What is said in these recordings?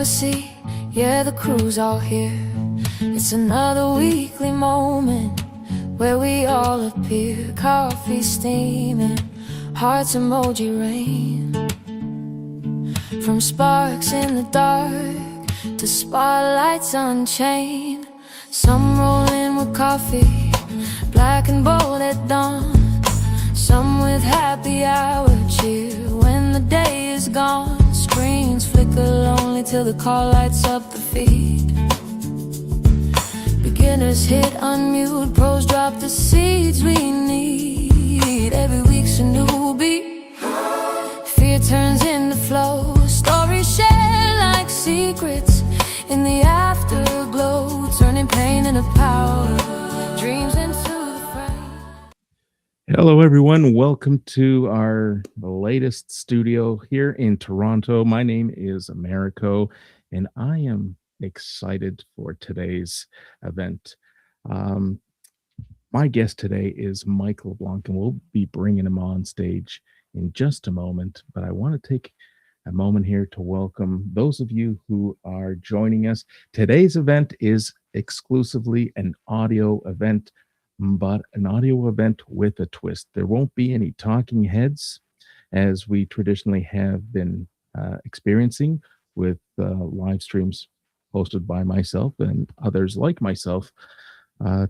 privacy, yeah, the crew's all here. It's another weekly moment where we all appear. Coffee steaming, hearts emoji rain. From sparks in the dark to spotlights unchained. Some roll in with coffee, black and bold at dawn. Some with happy hour cheer when the day is gone. Screens flicker lonely till the call lights up the feed. Beginners hit unmute, pros drop the seeds we need. Every week's a new beat. Fear turns into flow. Stories shared like secrets in the afterglow, turning pain into power, dreams into the frame. Hello, everyone. Welcome to our latest studio here in Toronto. My name is Americo, and I am excited for today's event. My guest today is Mike LeBlanc, and we'll be bringing him on stage in just a moment. But I want to take a moment here to welcome those of you who are joining us. Today's event is exclusively an audio event, but an audio event with a twist. There won't be any talking heads as we traditionally have been experiencing with live streams hosted by myself and others like myself.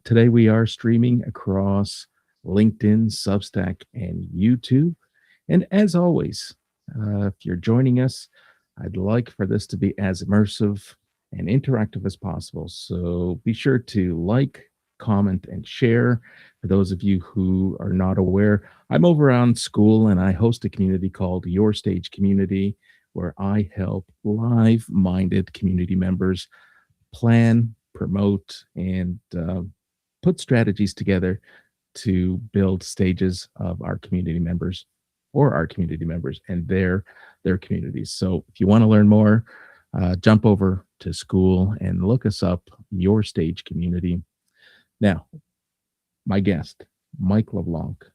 Today we are streaming across LinkedIn, Substack, and YouTube. And as always, if you're joining us, I'd like for this to be as immersive and interactive as possible. So be sure to like, comment, and share. For those of you who are not aware, I'm over on School and I host a community called Your Stage Community, where I help live-minded community members plan, promote, and put strategies together to build stages of our community members and their communities. So if you want to learn more, jump over to School and look us up, Your Stage Community. Now, my guest, Mike LeBlanc.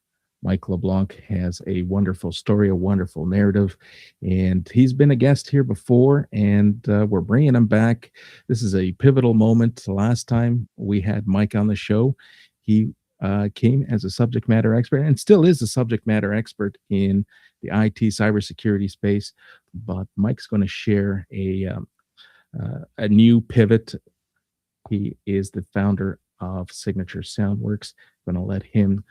Mike LeBlanc has a wonderful story, a wonderful narrative, and he's been a guest here before, and we're bringing him back. This is a pivotal moment. Last time we had Mike on the show, he came as a subject matter expert and still is a subject matter expert in the IT cybersecurity space. But Mike's going to share a new pivot. He is the founder of Signature Songworks. I'm going to let him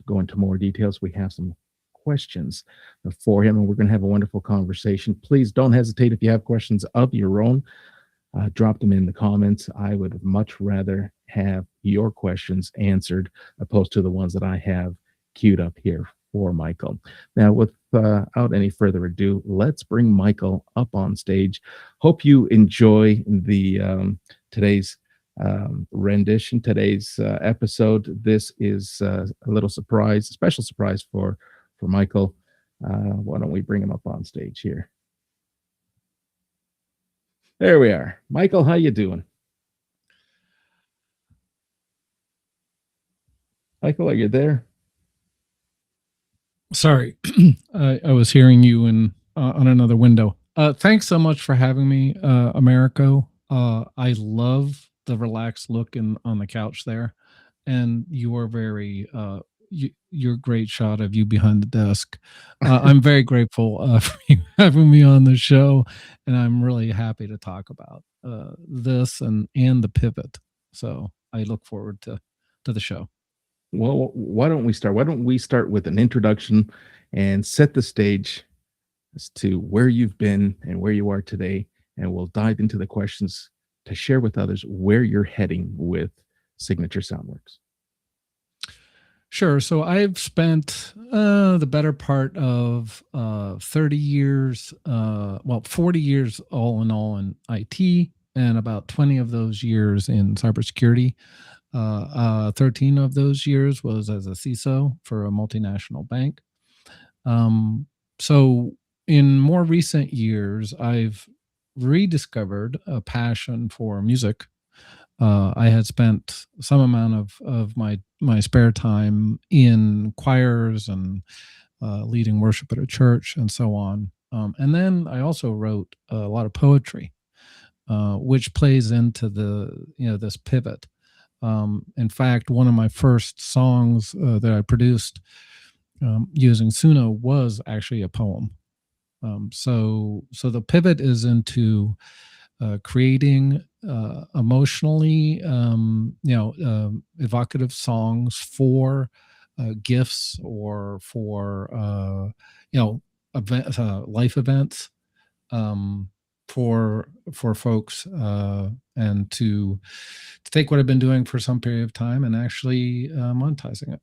go into more details. We have some questions for him, and we're going to have a wonderful conversation. Please don't hesitate if you have questions of your own. Drop them in the comments. I would much rather have your questions answered opposed to the ones that I have queued up here for Michael. Now, without any further ado, let's bring Michael up on stage. Hope you enjoy the today's rendition, today's episode. This is a little surprise, a special surprise for Michael. Why don't we bring him up on stage here? There we are. Michael, how you doing? Michael, are you there? Sorry, I was hearing you on another window. Thanks so much for having me, Americo. I love the relaxed look on the couch there, and your your great shot of you behind the desk. I'm very grateful for you having me on the show, and I'm really happy to talk about this and the pivot. So I look forward to the show. Well, why don't we start? Why don't we start with an introduction and set the stage as to where you've been and where you are today, and we'll dive into the questions to share with others where you're heading with Signature Songworks. Sure. So I've spent the better part of 30 years, 40 years all in IT, and about 20 of those years in cybersecurity. 13 of those years was as a CISO for a multinational bank. So in more recent years, I've rediscovered a passion for music. I had spent some amount of my spare time in choirs and leading worship at a church and so on. And then I also wrote a lot of poetry, which plays into this pivot. In fact, one of my first songs that I produced using Suno was actually a poem. So the pivot is into creating emotionally, evocative songs for gifts or for life events, um, for folks, and to take what I've been doing for some period of time and actually monetizing it.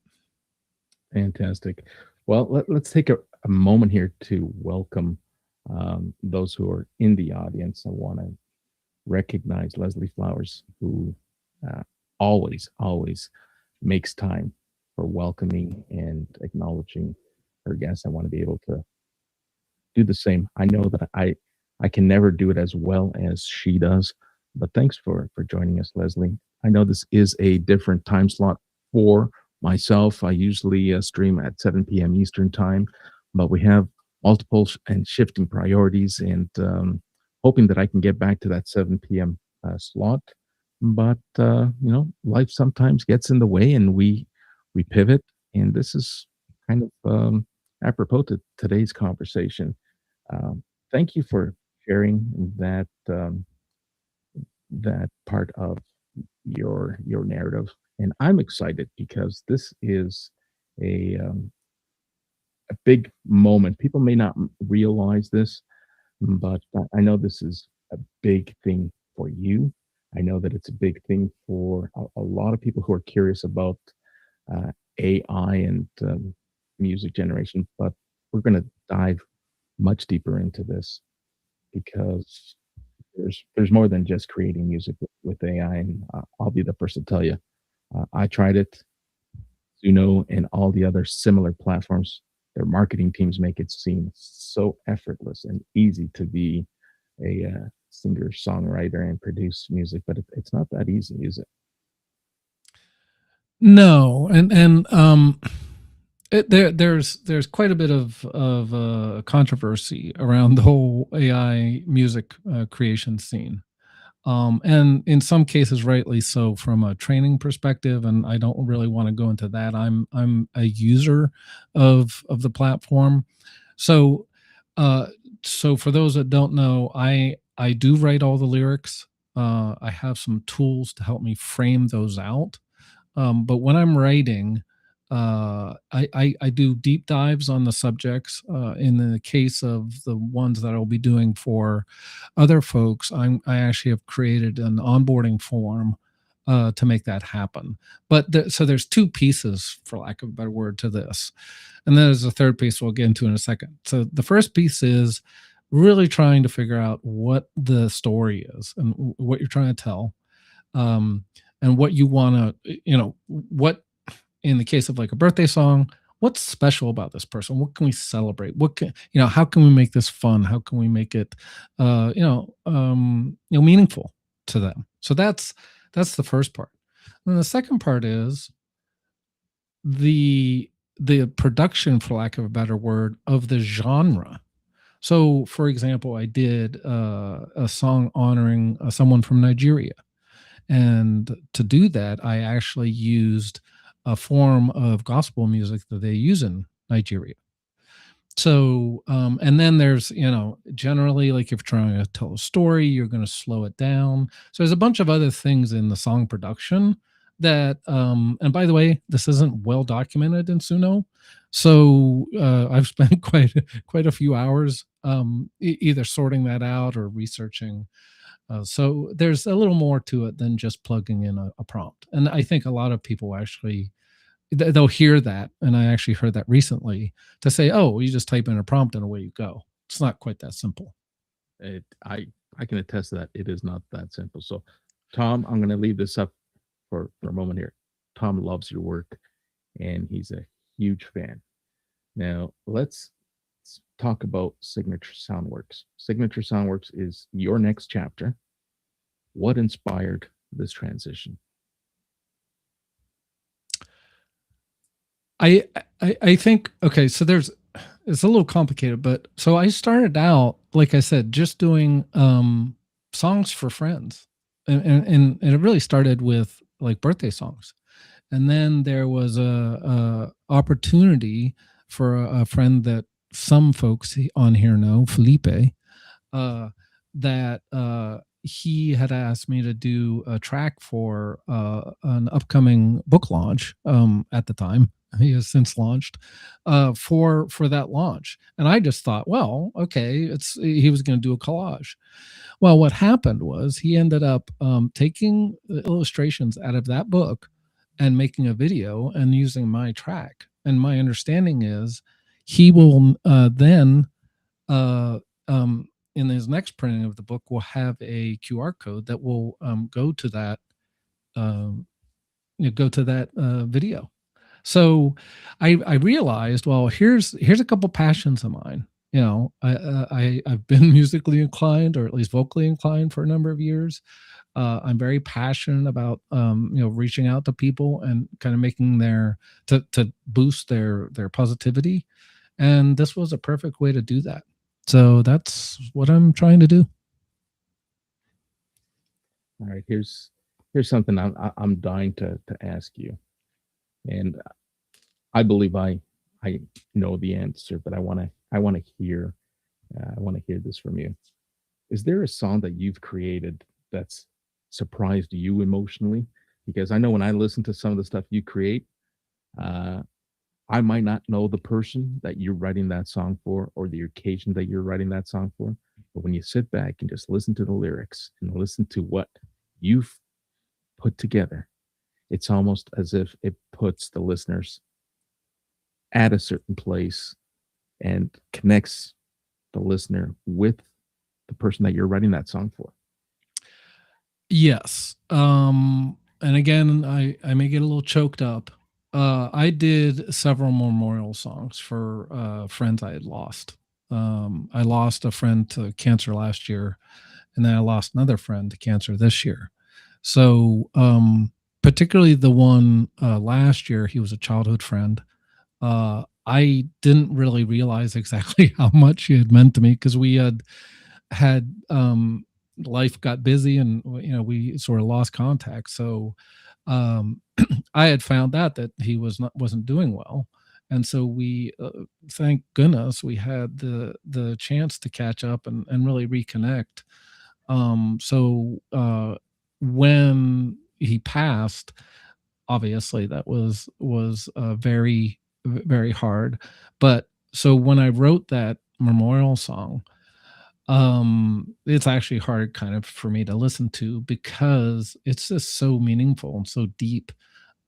Fantastic. Well, let's take a moment here to welcome those who are in the audience. I want to recognize Leslie Flowers, who uh, always makes time for welcoming and acknowledging her guests. I want to be able to do the same. I know that I can never do it as well as she does, but thanks for joining us, Leslie. I know this is a different time slot for myself. I usually stream at 7 p.m. Eastern time, but we have multiple and shifting priorities, and hoping that I can get back to that 7 p.m. Slot. But life sometimes gets in the way, and we pivot, and this is kind of apropos to today's conversation. Thank you for sharing that part of your narrative, and I'm excited because this is a big moment. People may not realize this, but I know this is a big thing for you. I know that it's a big thing for a lot of people who are curious about uh, AI and music generation. But we're going to dive much deeper into this because there's more than just creating music with AI. And I'll be the first to tell you, I tried it. Zuno and all the other similar platforms, their marketing teams make it seem so effortless and easy to be a singer songwriter and produce music, but it's not that easy, is it? No, there's quite a bit of controversy around the whole AI music creation scene, and in some cases, rightly so, from a training perspective. And I don't really want to go into that. I'm a user of the platform, so uh, so for those that don't know, I do write all the lyrics. I have some tools to help me frame those out, but when I'm writing, I do deep dives on the subjects. In the case of the ones that I'll be doing for other folks, I actually have created an onboarding form to make that happen. But so there's two pieces, for lack of a better word, to this, and then there's a third piece we'll get into in a second. So the first piece is really trying to figure out what the story is and what you're trying to tell, um, and what you want to, what, in the case of like a birthday song, what's special about this person? What can we celebrate? What can, how can we make this fun? How can we make it, meaningful to them? So that's the first part. And the second part is the production, for lack of a better word, of the genre. So, for example, I did a song honoring someone from Nigeria. And to do that, I actually used a form of gospel music that they use in Nigeria. So, and then there's, generally, like if you're trying to tell a story, you're going to slow it down. So there's a bunch of other things in the song production that, and by the way, this isn't well documented in Suno. So I've spent quite a few hours either sorting that out or researching. So there's a little more to it than just plugging in a prompt. And I think a lot of people actually they'll hear that, and I actually heard that recently, to say, "Oh, you just type in a prompt and away you go." It's not quite that simple. I can attest to that. It is not that simple. So, Tom, I'm going to leave this up for a moment here. Tom loves your work, and he's a huge fan. Now, let's talk about Signature Soundworks. Signature Soundworks is your next chapter. What inspired this transition? I think, okay, so it's a little complicated, but so I started out, like I said, just doing songs for friends. And it really started with like birthday songs. And then there was a opportunity for a friend that some folks on here know, Felipe, uh, that he had asked me to do a track for an upcoming book launch at the time. He has since launched for that launch, and I just thought, well, okay, he was going to do a collage. Well, what happened was he ended up taking the illustrations out of that book and making a video and using my track. And my understanding is he will then uh, in his next printing of the book will have a QR code that will go to that um, video. So I realized, well, here's a couple passions of mine. You know, I've been musically inclined, or at least vocally inclined, for a number of years. I'm very passionate about reaching out to people and kind of making to boost their positivity, and this was a perfect way to do that. So that's what I'm trying to do. All right, here's something I'm dying to ask you, and I believe I know the answer, but I want to hear this from you. Is there a song that you've created that's surprised you emotionally? Because I know when I listen to some of the stuff you create, uh, I might not know the person that you're writing that song for or the occasion that you're writing that song for. But when you sit back and just listen to the lyrics and listen to what you've put together, it's almost as if it puts the listeners at a certain place and connects the listener with the person that you're writing that song for. Yes. And again, I may get a little choked up. I did several memorial songs for friends I had lost. I lost a friend to cancer last year, and then I lost another friend to cancer this year. So, particularly the one last year, he was a childhood friend. I didn't really realize exactly how much he had meant to me because we had life got busy, and we sort of lost contact. So um I had found out that he wasn't doing well, and so we thank goodness we had the chance to catch up and really reconnect. So when he passed, obviously that was very hard. But so when I wrote that memorial song, it's actually hard kind of for me to listen to because it's just so meaningful and so deep.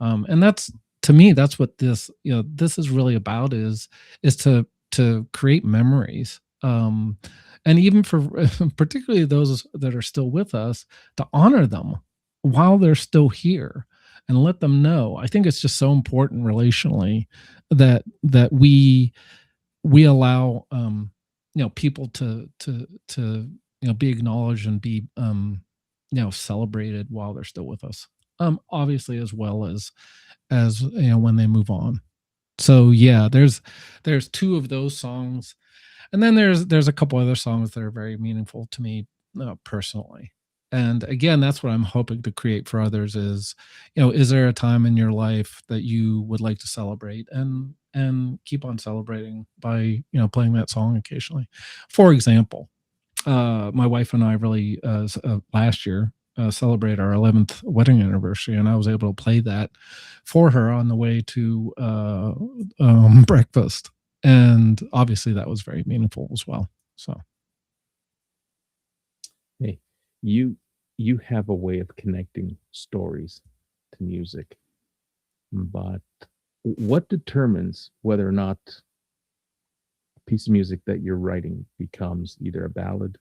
And that's, to me, that's what this is really about, is to create memories. And even for particularly those that are still with us, to honor them while they're still here and let them know. I think it's just so important relationally that we allow people to be acknowledged and be celebrated while they're still with us, obviously, as well as when they move on. So yeah, there's two of those songs, and then there's a couple other songs that are very meaningful to me personally. And again, that's what I'm hoping to create for others is there a time in your life that you would like to celebrate, and keep on celebrating by playing that song occasionally. For example, my wife and I really last year celebrated our 11th wedding anniversary, and I was able to play that for her on the way to breakfast, and obviously that was very meaningful as well. So Hey, you have a way of connecting stories to music, but what determines whether or not a piece of music that you're writing becomes either a ballad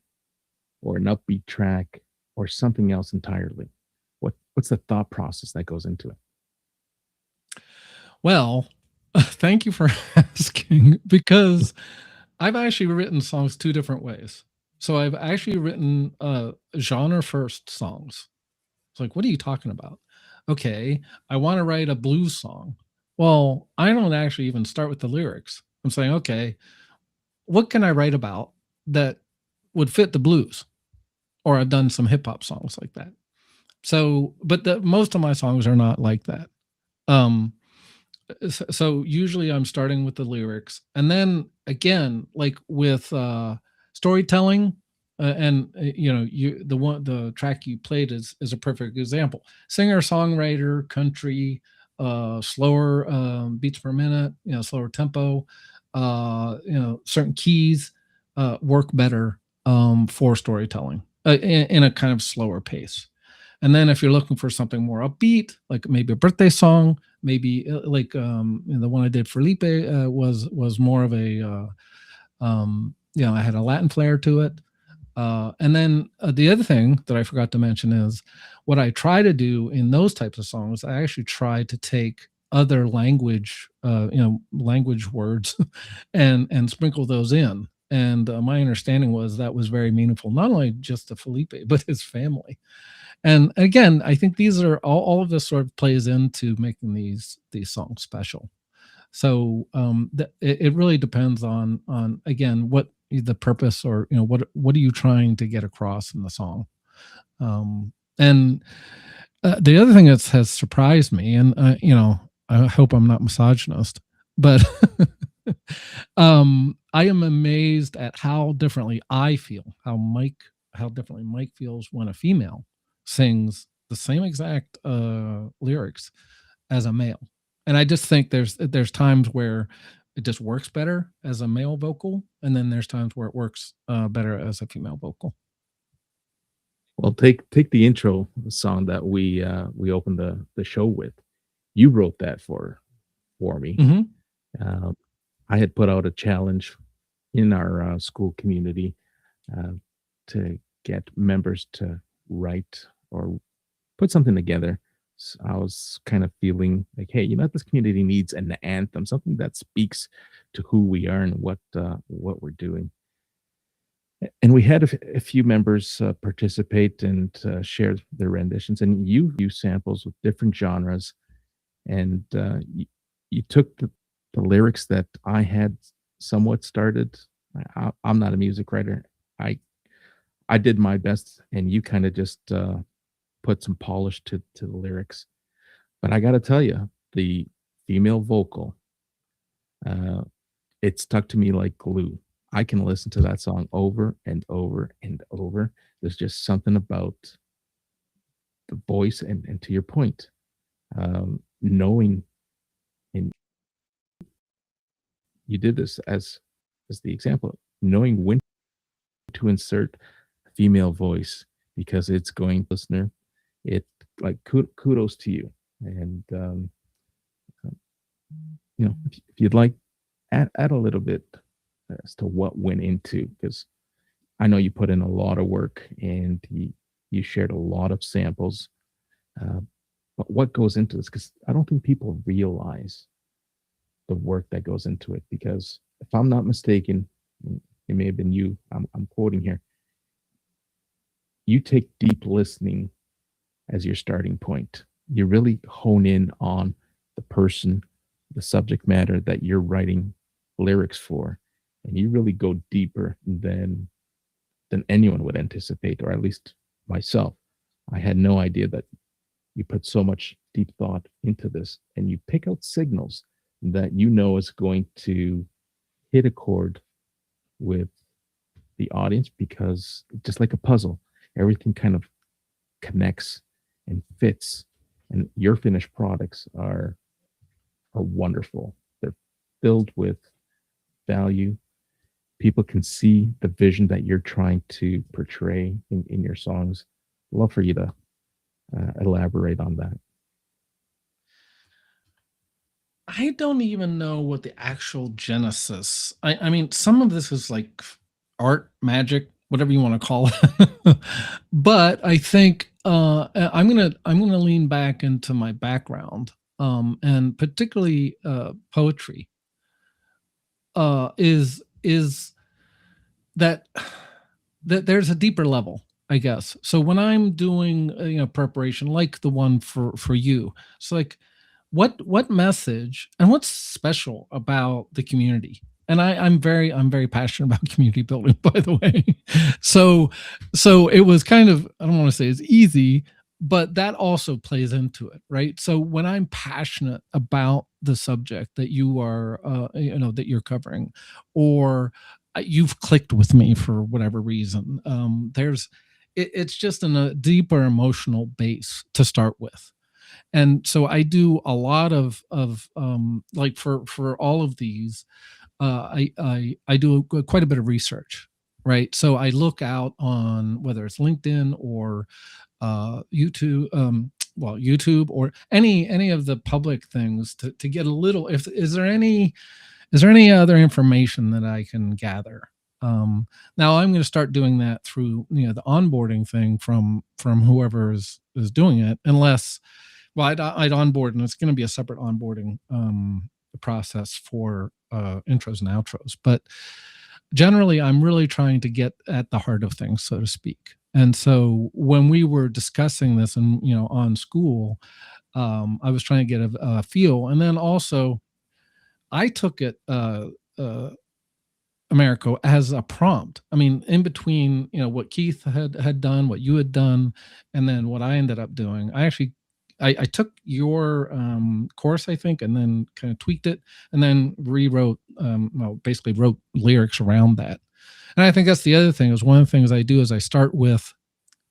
or an upbeat track or something else entirely? What's the thought process that goes into it? well, thank you for asking, because I've actually written songs two different ways. So I've actually written genre first songs. It's like, what are you talking about? Okay, I want to write a blues song. Well, I don't actually even start with the lyrics. I'm saying, okay, what can I write about that would fit the blues? Or I've done some hip hop songs like that. So, but most of my songs are not like that. Um, so usually I'm starting with the lyrics, and then again, like with storytelling, and the track you played is a perfect example. Singer songwriter, country, slower beats per minute, slower tempo, certain keys work better for storytelling in a kind of slower pace. And then if you're looking for something more upbeat, like maybe a birthday song, maybe like the one I did for Felipe was more of a I had a Latin flair to it. And then the other thing that I forgot to mention is what I try to do in those types of songs. I actually try to take other language, language words, and sprinkle those in. And my understanding was that was very meaningful, not only just to Felipe but his family. And again, I think these are all of this sort of plays into making these songs special. So it really depends on again what the purpose, or what are you trying to get across in the song. And the other thing that has surprised me, and I hope I'm not misogynist, but I am amazed at how differently I feel, how differently Mike feels when a female sings the same exact lyrics as a male. And I just think there's times where it just works better as a male vocal, and then there's times where it works better as a female vocal. Well, take the intro song that we opened the show with. You wrote that for me. Mhm. I had put out a challenge in our school community to get members to write or put something together. So I was kind of feeling like, hey, this community needs an anthem, something that speaks to who we are and what we're doing. And we had a few members participate and share their renditions, and you use samples with different genres, and you took the lyrics that I had somewhat started. I'm not a music writer. I did my best, and you kind of just put some polish to the lyrics. But I got to tell you, the female vocal, it stuck to me like glue. I can listen to that song over and over and over. There's just something about the voice, and to your point, knowing, and you did this as the example, knowing when to insert a female voice because it's going listener. It like kudos to you, and if you'd like, add a little bit as to what went into, because I know you put in a lot of work and you shared a lot of samples. But what goes into this? Because I don't think people realize the work that goes into it. Because if I'm not mistaken, it may have been you. I'm quoting here. You take deep listening as your starting point. You really hone in on the person, the subject matter that you're writing lyrics for, and you really go deeper than anyone would anticipate, or at least myself. I had no idea that you put so much deep thought into this, and you pick out signals that is going to hit a chord with the audience, because just like a puzzle, everything kind of connects and fits, and your finished products are wonderful. They're filled with value. People can see the vision that you're trying to portray in your songs. I'd love for you to elaborate on that. I don't even know what the actual genesis. I mean, some of this is like art, magic, whatever you want to call it. But I think I'm gonna lean back into my background, and particularly poetry. Is that there's a deeper level, I guess. So when I'm doing preparation like the one for you, it's like what message and what's special about the community, I'm very passionate about community building, by the way. So it was kind of, I don't want to say it's easy, but that also plays into it, right? So when I'm passionate about the subject that you are, that you're covering, or you've clicked with me for whatever reason, it's just in a deeper emotional base to start with. And so I do a lot of like for all of these, I do quite a bit of research, right? So I look out on whether it's LinkedIn or YouTube, YouTube, or any of the public things to get a little. If is there any other information that I can gather? Now I'm going to start doing that through the onboarding thing from whoever is doing it, unless I'd onboard, and it's going to be a separate onboarding process for intros and outros. But generally, I'm really trying to get at the heart of things, so to speak. And so when we were discussing this, and on school, I was trying to get a feel, and then also I took it. Americo, as a prompt. I mean, in between, what Keith had done, what you had done, and then what I ended up doing. I took your course, I think, and then kind of tweaked it, and then rewrote, basically wrote lyrics around that. And I think that's the other thing. Is one of the things I do is I start with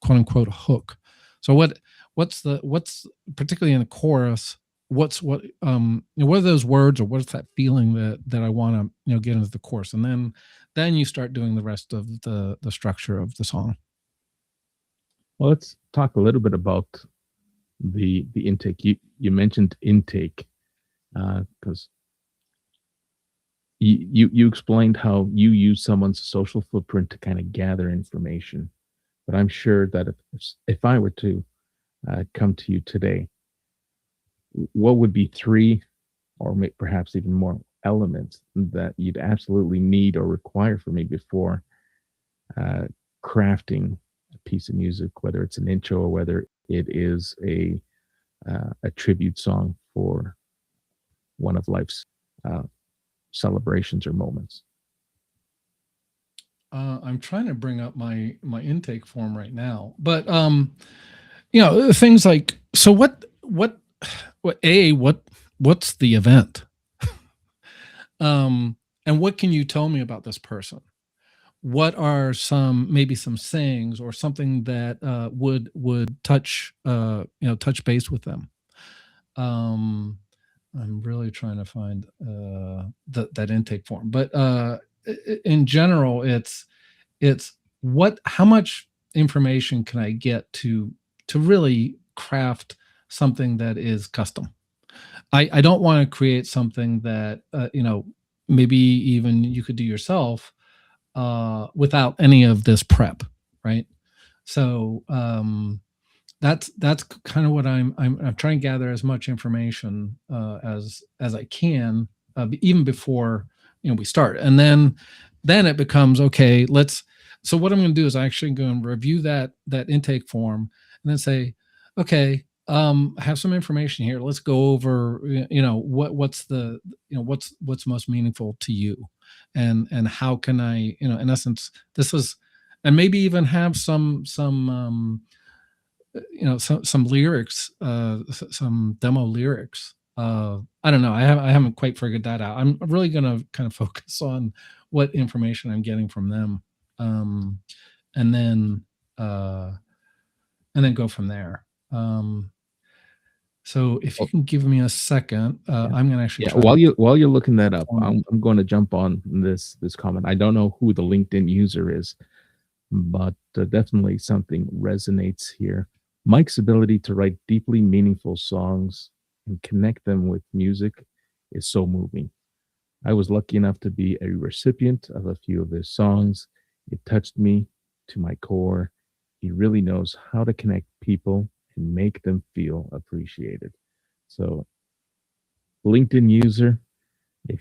quote unquote a hook. So what's particularly in the chorus, what are those words, or what's that feeling that I want to get into the chorus, and then you start doing the rest of the structure of the song. Well, let's talk a little bit about the intake. You mentioned intake because you explained how you use someone's social footprint to kind of gather information, but I'm sure that if I were to come to you today, what would be 3 or perhaps even more elements that you'd absolutely need or require for me before crafting a piece of music, whether it's an intro or whether it is a tribute song for one of life's celebrations or moments? I'm trying to bring up my intake form right now, but things like, so what's the event? And what can you tell me about this person? What are maybe some sayings or something that would touch base with them? I'm really trying to find that intake form, but in general, it's how much information can I get to really craft something that is custom. I don't want to create something that maybe even you could do yourself without any of this prep, right? So that's kind of what I'm trying to gather as much information as I can, even before we start, and then it becomes okay. So what I'm going to do is I actually going to review that intake form and then say, okay, I have some information here. Let's go over, what's most meaningful to you, and how can I, in essence, and maybe even have some lyrics, some demo lyrics. I don't know. I haven't quite figured that out. I'm really going to kind of focus on what information I'm getting from them, and then go from there. So if you can give me a second, I'm going to actually try. While you're looking that up, I'm going to jump on this comment. I don't know who the LinkedIn user is, but definitely something resonates here. Mike's ability to write deeply meaningful songs and connect them with music is so moving. I was lucky enough to be a recipient of a few of his songs. It touched me to my core. He really knows how to connect people and make them feel appreciated. So, LinkedIn user, if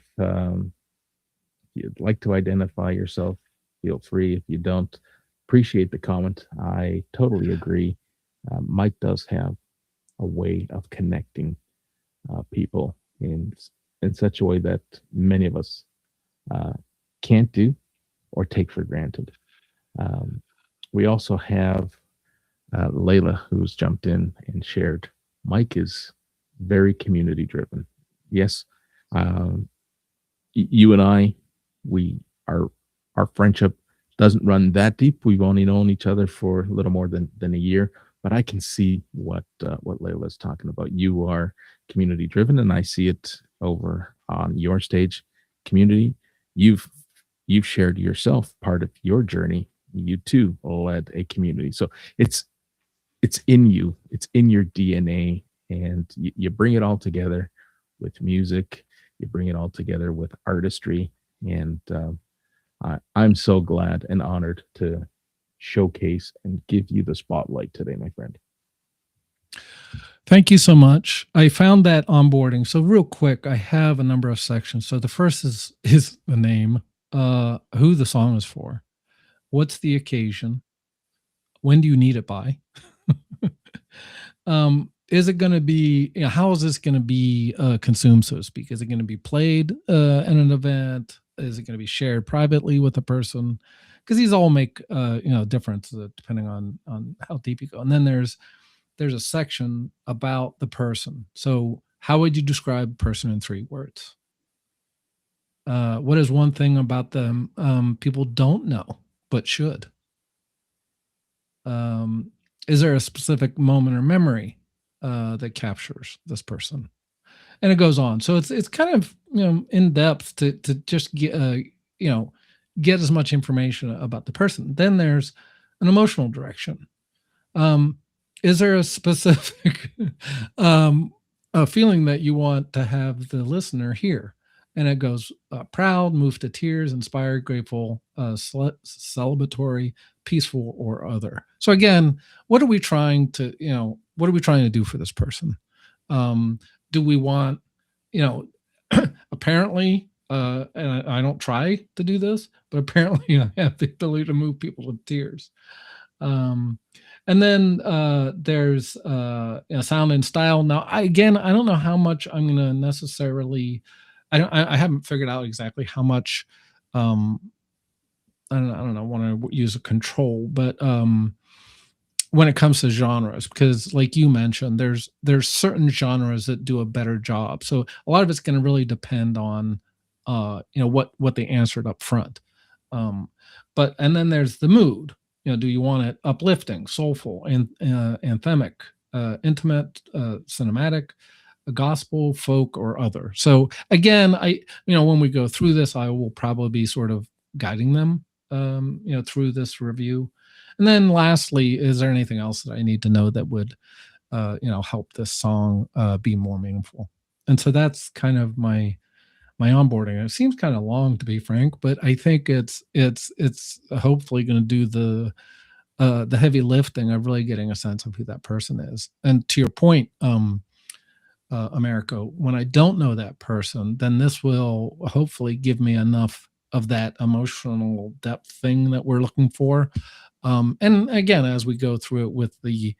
you'd like to identify yourself, feel free. If you don't, appreciate the comment. I totally agree. Mike does have a way of connecting people in such a way that many of us uh, can't do or take for granted. We also have Layla, who's jumped in and shared. Mike is very community driven. Yes, um, you and I, we our friendship doesn't run that deep. We've only known each other for a little more than a year, but I can see what Layla's talking about. You are community driven, and I see it over on your stage. Community, you've you've shared yourself part of your journey. You too led a community, so it's in you, it's in your DNA, and you bring it all together with music. You bring it all together with artistry, and I'm so glad and honored to showcase and give you the spotlight today, my friend. Thank you so much. I found that onboarding. So real quick, I have a number of sections. So the first is the name, who the song is for, what's the occasion, when do you need it by? Is it going to be, how is this going to be consumed, so to speak? Is it going to be played at an event? Is it going to be shared privately with a person? Because these all make difference depending on how deep you go. And then there's a section about the person. So how would you describe a person in 3 words? What is one thing about them people don't know but should? Is there a specific moment or memory that captures this person? And it goes on. So it's kind of in depth to just get as much information about the person. Then there's an emotional direction. Is there a specific a feeling that you want to have the listener hear? And it goes proud, moved to tears, inspired, grateful, celebratory, peaceful, or other. So again, what are we trying to do for this person? Do we want, apparently, and I don't try to do this, but apparently I have the ability to move people to tears. And then there's sound and style. Now, I don't know how much I'm going to necessarily. I haven't figured out exactly how much. I don't know. Want to use a control, but when it comes to genres, because like you mentioned, there's certain genres that do a better job. So a lot of it's going to really depend on what they answered up front. And then there's the mood. Do you want it uplifting, soulful, and anthemic, intimate, cinematic, gospel, folk, or other? So again, when we go through this, I will probably be sort of guiding them, through this review. And then lastly, is there anything else that I need to know that would, help this song be more meaningful? And so that's kind of my onboarding. It seems kind of long, to be frank, but I think it's hopefully going to do the heavy lifting of really getting a sense of who that person is. And to your point, Americo, when I don't know that person, then this will hopefully give me enough of that emotional depth thing that we're looking for. And again, as we go through it with the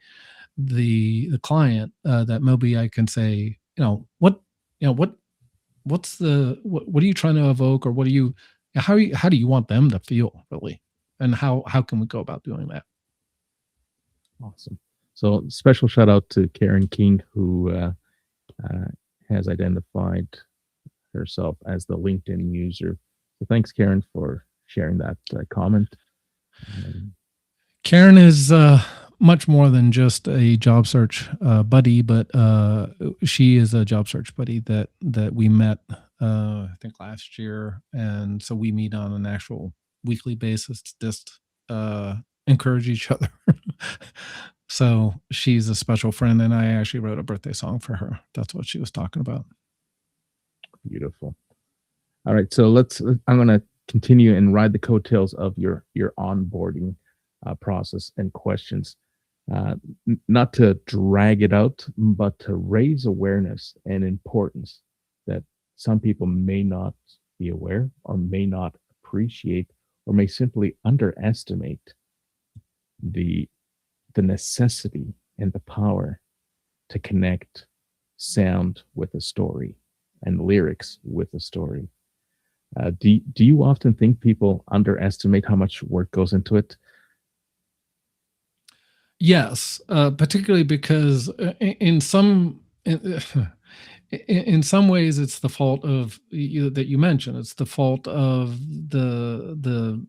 client, that maybe I can say, what's what are you trying to evoke, or how do you want them to feel, really, and how can we go about doing that? Awesome. So special shout out to Karen King, who has identified herself as the LinkedIn user. So thanks, Karen, for sharing that comment. Karen is much more than just a job search buddy, but she is a job search buddy that we met, I think, last year. And so we meet on an actual weekly basis to just encourage each other. So she's a special friend, and I actually wrote a birthday song for her. That's what she was talking about. Beautiful. All right, so I'm going to continue and ride the coattails of your onboarding process and questions. Not to drag it out, but to raise awareness and importance that some people may not be aware, or may not appreciate, or may simply underestimate the necessity and the power to connect sound with a story and lyrics with a story. Do you often think people underestimate how much work goes into it? Yes, particularly because in some ways it's the fault of that you mentioned. It's the fault of the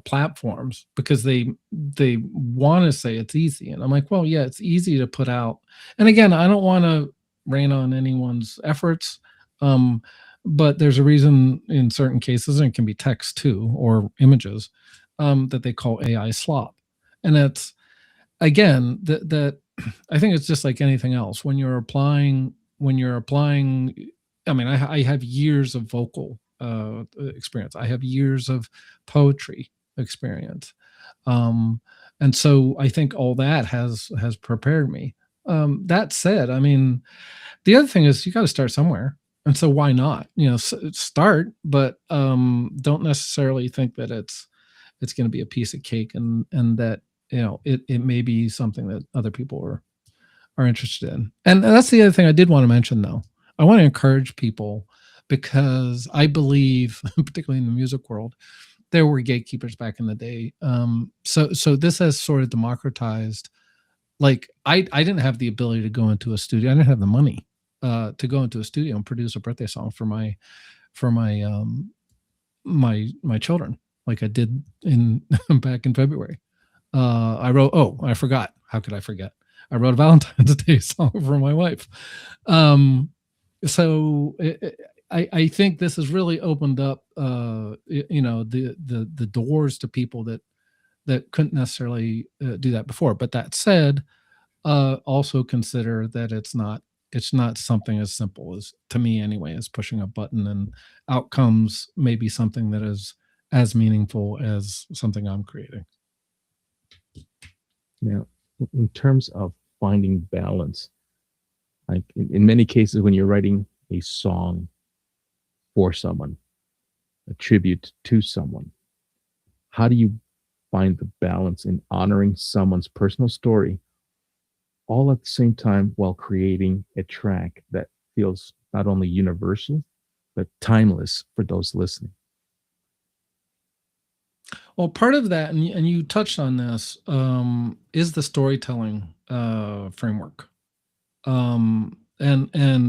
platforms, because they want to say it's easy, and I'm like, well, yeah, it's easy to put out. And again, I don't want to rain on anyone's efforts, um, but there's a reason in certain cases, and it can be text too or images, that they call AI slop, and it's again that I think it's just like anything else. When you're applying, I mean, I have years of vocal experience. I have years of poetry experience, um, and so I think all that has prepared me. That said, I mean, the other thing is you got to start somewhere, and so why not? Start, but don't necessarily think that it's going to be a piece of cake, and that it may be something that other people are interested in. And that's the other thing I did want to mention, though. I want to encourage people, because I believe, particularly in the music world, there were gatekeepers back in the day. So this has sort of democratized. Like I didn't have the ability to go into a studio. I didn't have the money to go into a studio and produce a birthday song for my children, like I did in back in February. I wrote. Oh, I forgot. How could I forget? I wrote a Valentine's Day song for my wife. Um, so I think this has really opened up, the doors to people that couldn't necessarily do that before. But that said, also consider that it's not something as simple as, to me anyway, as pushing a button, and outcomes may be something that is as meaningful as something I'm creating. Now, in terms of finding balance, like in many cases, when you're writing a song for someone, a tribute to someone, how do you find the balance in honoring someone's personal story, all at the same time while creating a track that feels not only universal, but timeless for those listening? Well, part of that, and you touched on this, is the storytelling framework. And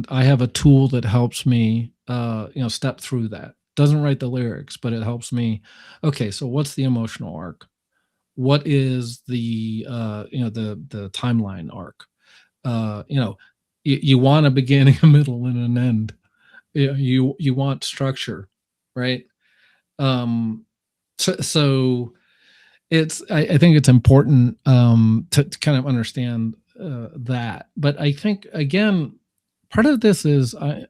I have a tool that helps me, step through that. Doesn't write the lyrics, but it helps me. Okay, so what's the emotional arc? What is the timeline arc? You want a beginning, a middle, and an end. You want structure, right? Um, so I think it's important, to kind of understand that. But I think, again, part of this is I'm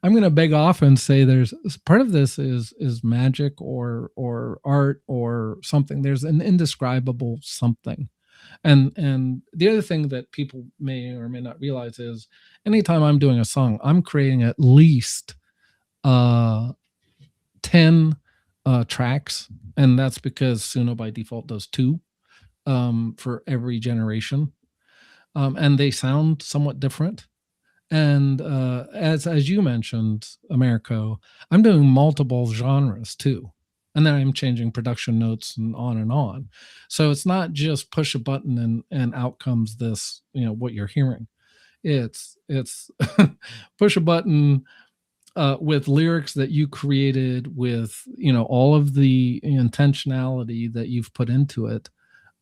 going to beg off and say there's part of this is magic or art or something. There's an indescribable something. And the other thing that people may or may not realize is, anytime I'm doing a song, I'm creating at least uh 10 tracks, and that's because Suno by default does two, for every generation, and they sound somewhat different. And as you mentioned, Americo, I'm doing multiple genres too, and then I'm changing production notes and on and on. So it's not just push a button and out comes this, what you're hearing. It's push a button, with lyrics that you created, with all of the intentionality that you've put into it,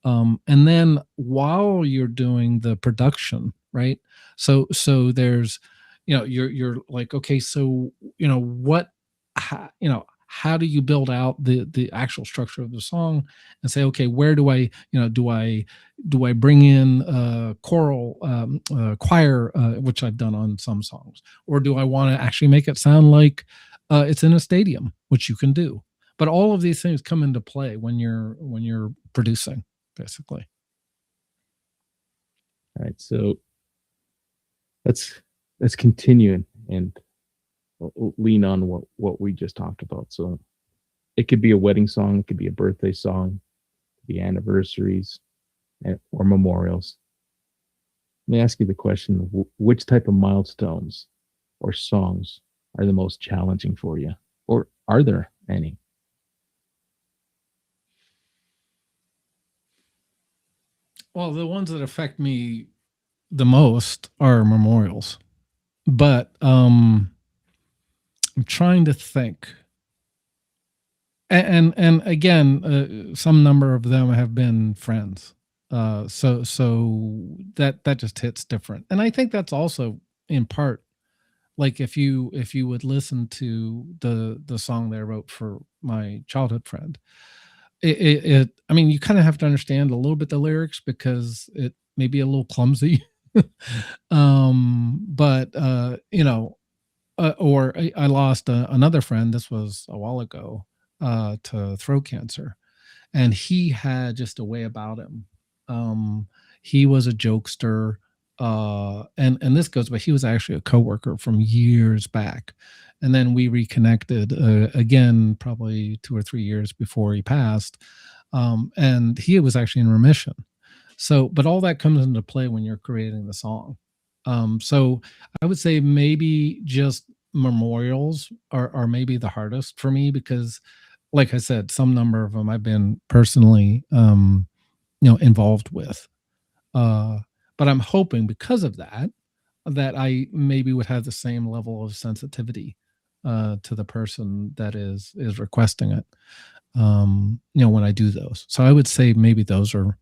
and then while you're doing the production, right? So there's, you're like, okay, so what, how do you build out the actual structure of the song, and say, okay, where do I, do I bring in choral, choir, which I've done on some songs, or do I want to actually make it sound like it's in a stadium, which you can do. But all of these things come into play when you're producing, basically. All right, so let's continue and lean on what we just talked about. So it could be a wedding song, it could be a birthday song, it could be anniversaries, or memorials. Let me ask you the question: which type of milestones or songs are the most challenging for you? Or are there any? Well, the ones that affect me the most are memorials. But I'm trying to think. And again, some number of them have been friends. So that just hits different. And I think that's also in part, like, if you would listen to the song that I wrote for my childhood friend, it I mean, you kind of have to understand a little bit the lyrics because it may be a little clumsy. But or I lost another friend. This was a while ago, to throat cancer, and he had just a way about him. Um, he was a jokester, and this goes, but he was actually a coworker from years back, and then we reconnected again, probably 2 or 3 years before he passed, and he was actually in remission. So, but all that comes into play when you're creating the song. So I would say maybe just memorials are maybe the hardest for me because, like I said, some number of them I've been personally, involved with. Uh, but I'm hoping because of that, that I maybe would have the same level of sensitivity to the person that is requesting it. When I do those, so I would say maybe those are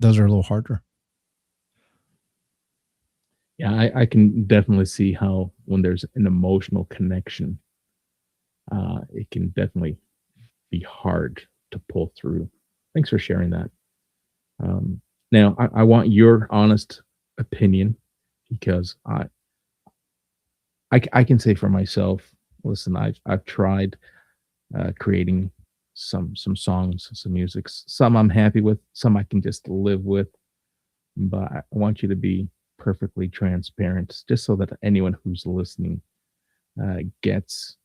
a little harder. Yeah, I can definitely see how when there's an emotional connection, it can definitely be hard to pull through. Thanks for sharing that. Now, I want your honest opinion because I can say for myself, listen, I've tried creating some songs, some music. Some I'm happy with, some I can just live with. But I want you to be perfectly transparent, just so that anyone who's listening gets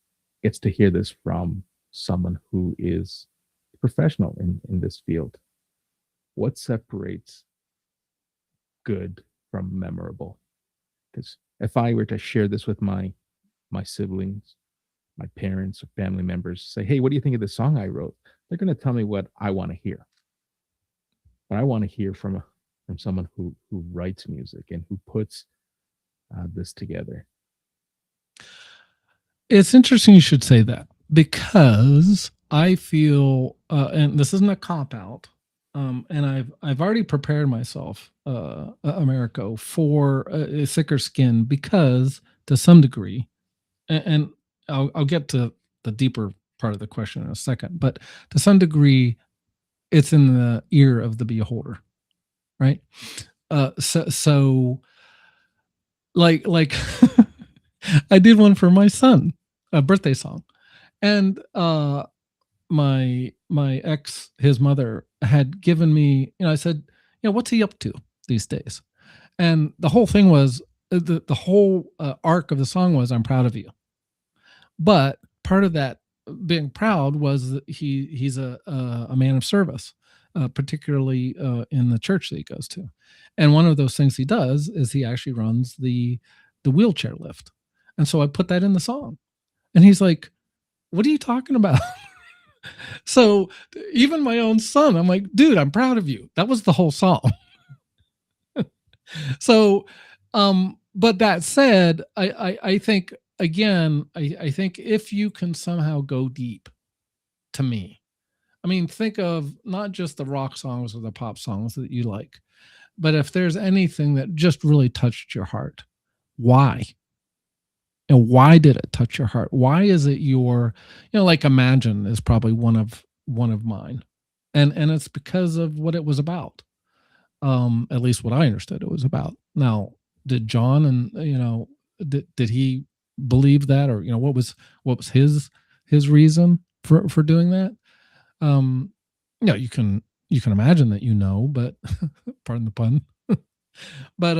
to hear this from someone who is professional in this field. What separates good from memorable? Because if I were to share this with my siblings, my parents or family members, say, "Hey, what do you think of the song I wrote?" They're going to tell me what I want to hear. But I want to hear from someone who writes music and who puts this together. It's interesting you should say that because I feel, and this isn't a cop out, and I've already prepared myself, Americo, for a thicker skin because to some degree, and I'll get to the deeper part of the question in a second, but to some degree, it's in the ear of the beholder, right? So like I did one for my son, a birthday song, and my ex, his mother, had given me, I said, what's he up to these days? And the whole thing was, the whole arc of the song was, I'm proud of you. But part of that being proud was that he's a man of service, particularly in the church that he goes to. And one of those things he does is he actually runs the wheelchair lift. And so I put that in the song. And he's like, "What are you talking about?" So even my own son, I'm like, "Dude, I'm proud of you." That was the whole song. So, but that said, I think, again, I think if you can somehow go deep, to me, I mean, think of not just the rock songs or the pop songs that you like, but if there's anything that just really touched your heart, why? And why did it touch your heart? Why is it your, like Imagine is probably one of mine. And it's because of what it was about. At least what I understood it was about. Now, did John, and did he believe that, or what was his reason for doing that? Um, you can imagine that, but pardon the pun. But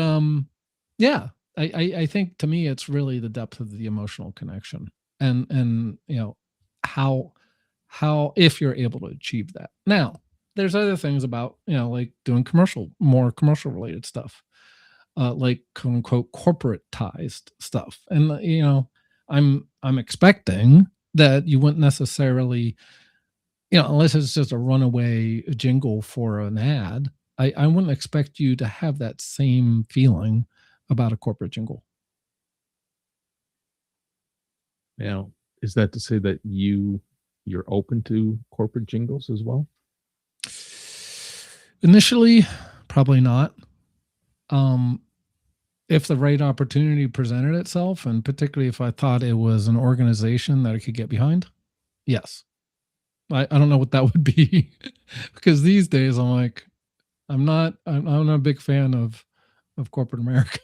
yeah, I think to me it's really the depth of the emotional connection, and how if you're able to achieve that. Now, there's other things about, like doing more commercial related stuff, like quote unquote corporatized stuff. And, I'm expecting that you wouldn't necessarily, unless it's just a runaway jingle for an ad, I wouldn't expect you to have that same feeling about a corporate jingle. Now, is that to say that you're open to corporate jingles as well? Initially, probably not. Um, if the right opportunity presented itself, and particularly if I thought it was an organization that I could get behind, yes. I don't know what that would be because these days I'm like, I'm not a big fan of corporate America.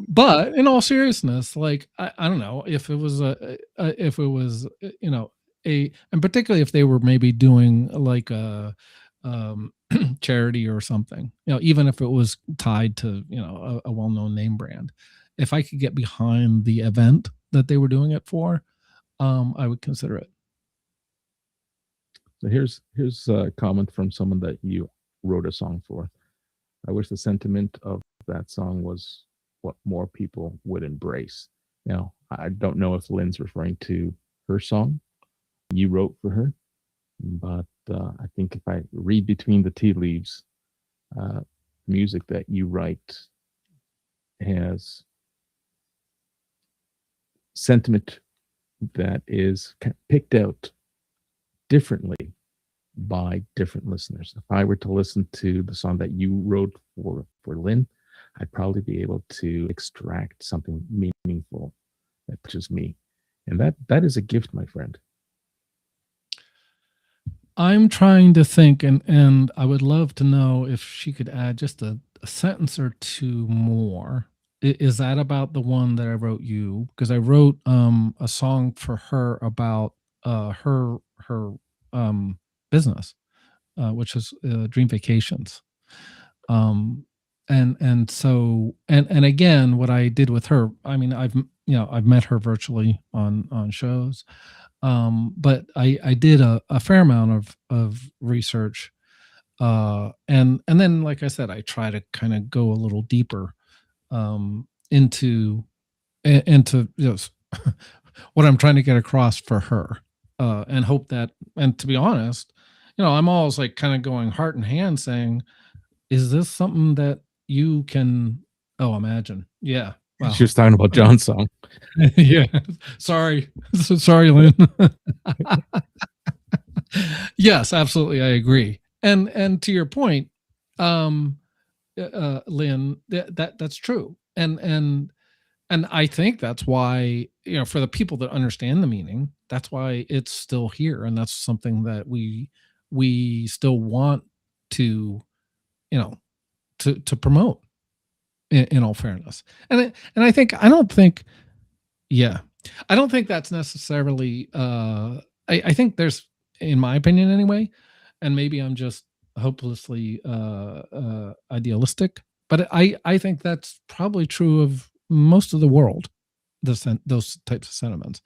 But in all seriousness, like I don't know if it was if it was and particularly if they were maybe doing like a charity or something, even if it was tied to a well-known name brand, if I could get behind the event that they were doing it for, I would consider it. So here's a comment from someone that you wrote a song for. I wish the sentiment of that song was what more people would embrace. Now, I don't know if Lynn's referring to her song you wrote for her, but I think if I read between the tea leaves, music that you write has sentiment that is picked out differently by different listeners. If I were to listen to the song that you wrote for Lynn, I'd probably be able to extract something meaningful that touches me. And that is a gift, my friend. I'm trying to think, and I would love to know if she could add just a sentence or two more. Is that about the one that I wrote you? Because I wrote a song for her about her business, which is Dream Vacations. And so and again, what I did with her, I mean, I've met her virtually on shows, but I did a fair amount of research, and then, like I said, I try to kind of go a little deeper into what I'm trying to get across for her, and hope that, and to be honest, I'm always like kind of going heart and hand saying, is this something that you can imagine? Yeah. Wow. She was talking about John's song. Yeah. Sorry. Sorry, Lynn. Yes, absolutely. I agree. And to your point, Lynn, that's true. And I think that's why, for the people that understand the meaning, that's why it's still here. And that's something that we still want to, to promote, in all fairness. And I don't think, yeah, I don't think that's necessarily, I think there's, in my opinion anyway, and maybe I'm just hopelessly idealistic, but I think that's probably true of most of the world, those types of sentiments.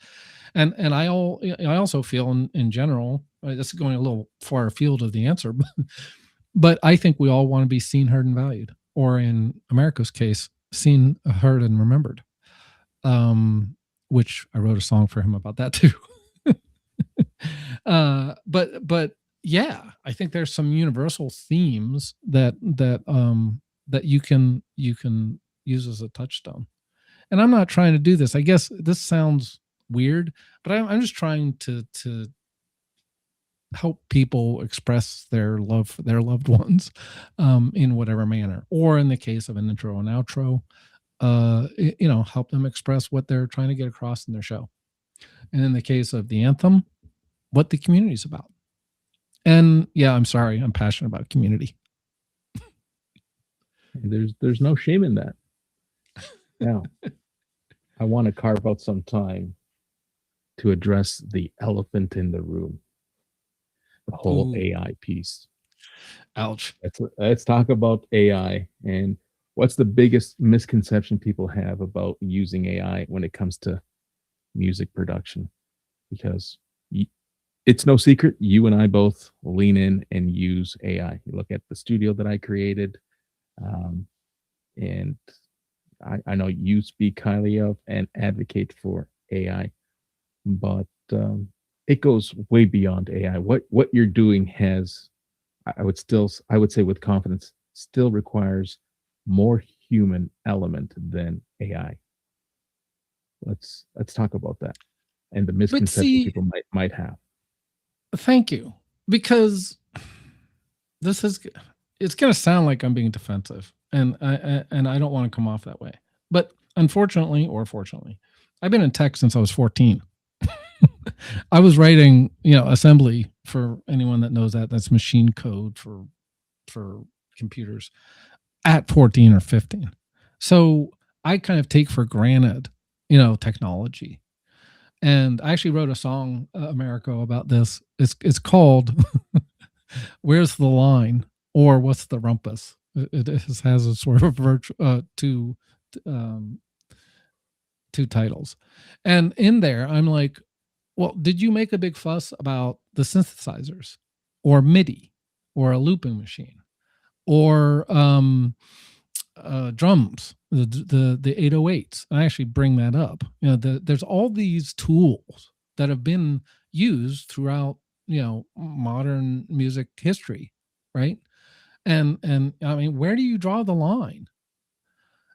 And I also feel in general, this is going a little far afield of the answer, but I think we all want to be seen, heard, and valued, or in America's case, seen, heard, and remembered. Which I wrote a song for him about that too. But yeah, I think there's some universal themes that you can use as a touchstone. And I'm not trying to do this. I guess this sounds weird, but I'm just trying to help people express their love for their loved ones, in whatever manner, or in the case of an intro and outro, help them express what they're trying to get across in their show. And in the case of the anthem, what the community is about. And yeah, I'm sorry, I'm passionate about community. There's no shame in that. Now, I want to carve out some time to address the elephant in the room, the whole Ooh. AI piece. Ouch. Let's talk about AI and what's the biggest misconception people have about using AI when it comes to music production, because it's no secret you and I both lean in and use AI. You look at the studio that I created, and I know you speak highly of and advocate for AI, but it goes way beyond AI. What you're doing has, I would say with confidence, still requires more human element than AI. Let's talk about that and the But misconception see, people might have. thank you, because this is, it's going to sound like I'm being defensive, and I don't want to come off that way. But unfortunately, or fortunately, I've been in tech since I was 14. I was writing, assembly, for anyone that knows that. That's machine code for computers, at 14 or 15. So I kind of take for granted, technology. And I actually wrote a song, America, about this. It's called "Where's the Line?" or "What's the Rumpus." It has a sort of um, two titles, and in there I'm like, well, did you make a big fuss about the synthesizers, or MIDI, or a looping machine, or drums, the 808s? I actually bring that up. There's all these tools that have been used throughout modern music history, right? And I mean, where do you draw the line?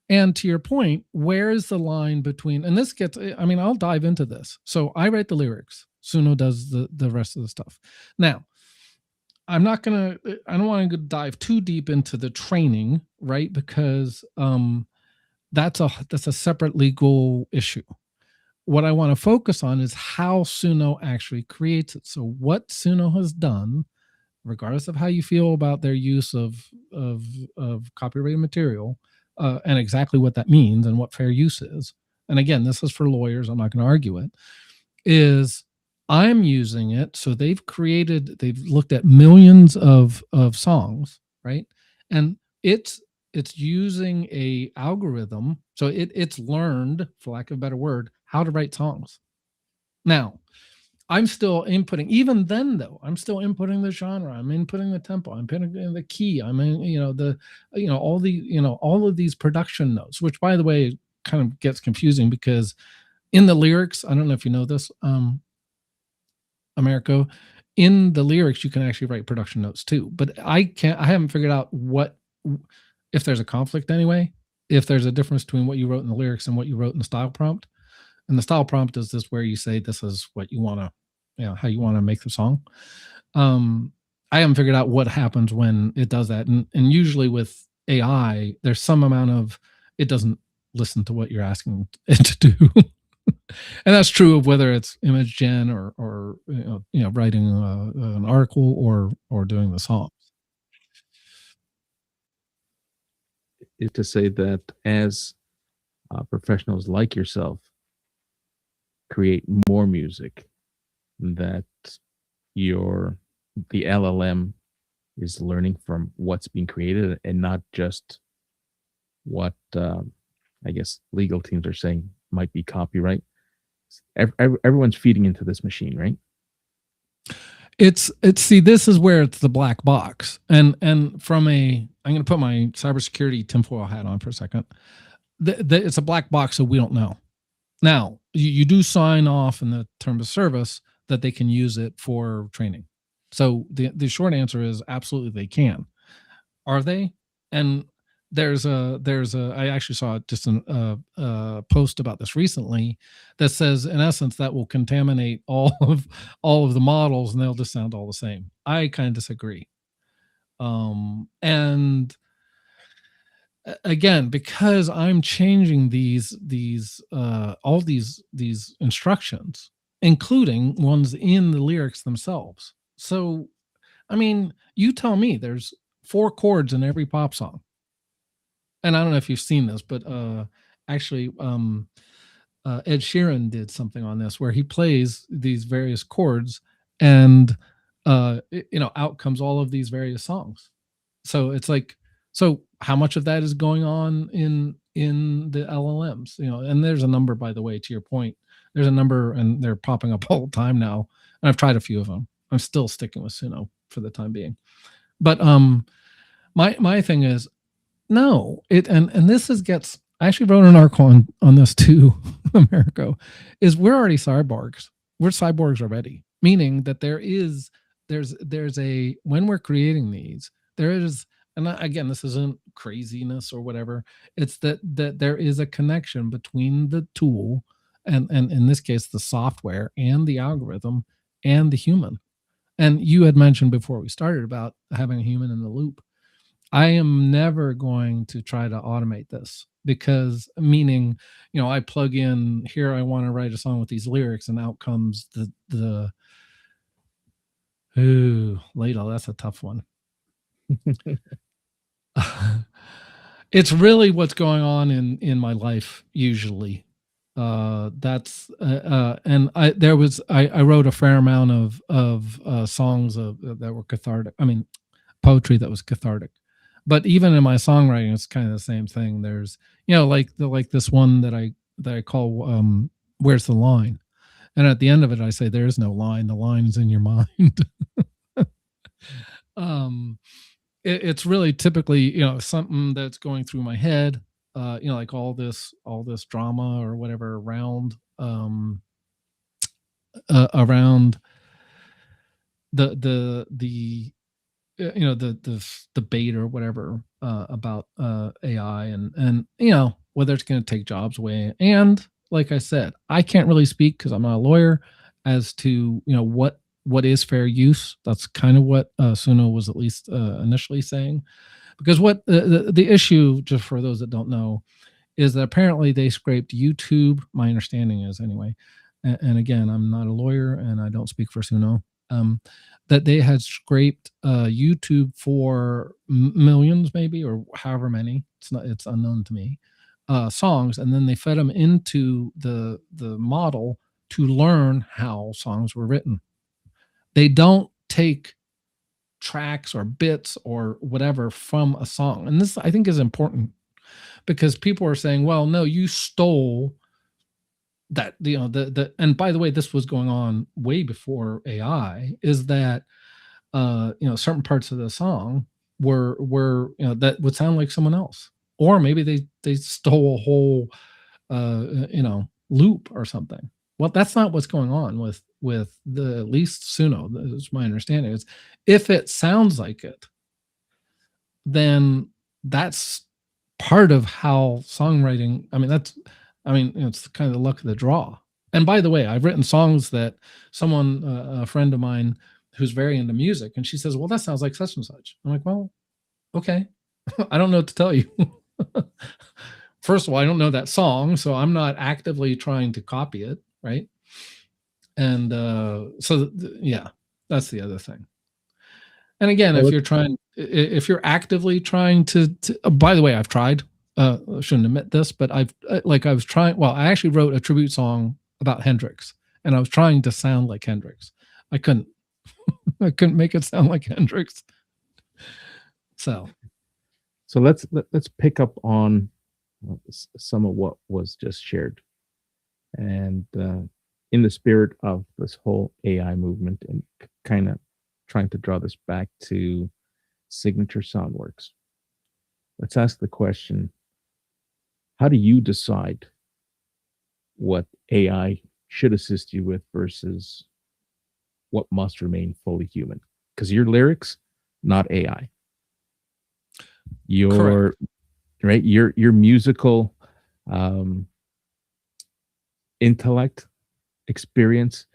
And to your point, where is the line between, and this gets, I mean, I'll dive into this. So I write the lyrics, Suno does the rest of the stuff. Now, I don't want to dive too deep into the training, right? Because that's a separate legal issue. What I want to focus on is how Suno actually creates it. So what Suno has done, regardless of how you feel about their use of copyrighted material, and exactly what that means and what fair use is. And again, this is for lawyers, I'm not going to argue it, is I'm using it. So they've looked at millions of songs, right? And it's using a algorithm. So it's learned, for lack of a better word, how to write songs. Now, I'm still inputting, even then though, I'm still inputting the genre, I'm inputting the tempo, I'm inputting the key, I'm in, all of these production notes, which, by the way, kind of gets confusing because in the lyrics, I don't know if you know this, Americo, in the lyrics, you can actually write production notes too, but I haven't figured out if there's a conflict anyway, if there's a difference between what you wrote in the lyrics and what you wrote in the style prompt. And the style prompt is this, where you say this is what you want to, how you want to make the song. I haven't figured out what happens when it does that. And usually with AI, there's some amount of, it doesn't listen to what you're asking it to do. And that's true of whether it's image gen or writing an article or doing the songs. Is to say that as professionals like yourself create more music, that the LLM is learning from what's being created and not just what I guess legal teams are saying might be copyright. Everyone's feeding into this machine, right? It's see, this is where it's the black box, and from I'm going to put my cybersecurity tinfoil hat on for a second. It's a black box, so we don't know. Now, you do sign off in the terms of service that they can use it for training. So the short answer is absolutely they can. Are they? And there's I actually saw just a post about this recently that says, in essence, that will contaminate all of the models and they'll just sound all the same. I kind of disagree. And again, because I'm changing all these instructions, including ones in the lyrics themselves. So, I mean, you tell me, there's 4 chords in every pop song. And I don't know if you've seen this, but actually, Ed Sheeran did something on this where he plays these various chords, and out comes all of these various songs. So it's like, so how much of that is going on in the LLMs? And there's a number, by the way, to your point. There's a number, and they're popping up all the time now. And I've tried a few of them. I'm still sticking with Suno for the time being. But my thing is, no, and this gets, I actually wrote an article on this too, Americo, is we're already cyborgs. We're cyborgs already, meaning that there's a, when we're creating these, there is, and again, this isn't craziness or whatever. It's that there is a connection between the tool and in this case, the software and the algorithm and the human. And you had mentioned before we started about having a human in the loop. I am never going to try to automate this, because meaning, I plug in here, I want to write a song with these lyrics, and out comes the ooh, ladle. That's a tough one. It's really what's going on in my life usually. That's and I wrote a fair amount of songs that were cathartic. I mean, poetry that was cathartic. But even in my songwriting, it's kind of the same thing. There's, like this one that I call "Where's the Line," and at the end of it, I say, "There's no line. The line's in your mind." um, it's really typically, something that's going through my head. Like all this drama or whatever around the the debate or whatever about AI, and whether it's going to take jobs away. And like I said, I can't really speak because I'm not a lawyer as to what is fair use. That's kind of what Suno was at least initially saying. Because what the issue, just for those that don't know, is that apparently they scraped YouTube. My understanding is anyway, and again, I'm not a lawyer and I don't speak for Suno. That they had scraped YouTube for millions, maybe, or however many. It's unknown to me. Songs, and then they fed them into the model to learn how songs were written. They don't take tracks or bits or whatever from a song, and this I think is important, because people are saying, well, no, you stole that. The and by the way, this was going on way before AI, is that certain parts of the song were that would sound like someone else, or maybe they stole a whole loop or something. Well, that's not what's going on with the, at least Suno, is my understanding, is if it sounds like it, then that's part of how songwriting, it's kind of the luck of the draw. And by the way, I've written songs that someone, a friend of mine who's very into music, and she says, well, that sounds like such and such. I'm like, well, okay. I don't know what to tell you. First of all, I don't know that song, so I'm not actively trying to copy it, right? And yeah, that's the other thing. And again, if you're actively trying to by the way, I've tried, I shouldn't admit this, but I was trying, well, I actually wrote a tribute song about Hendrix, and I was trying to sound like Hendrix. I couldn't make it sound like Hendrix. So let's pick up on some of what was just shared, and in the spirit of this whole AI movement, and kind of trying to draw this back to Signature Songworks. Let's ask the question, how do you decide what AI should assist you with versus what must remain fully human? Because your lyrics, not AI. Your right, your musical intellect, experience,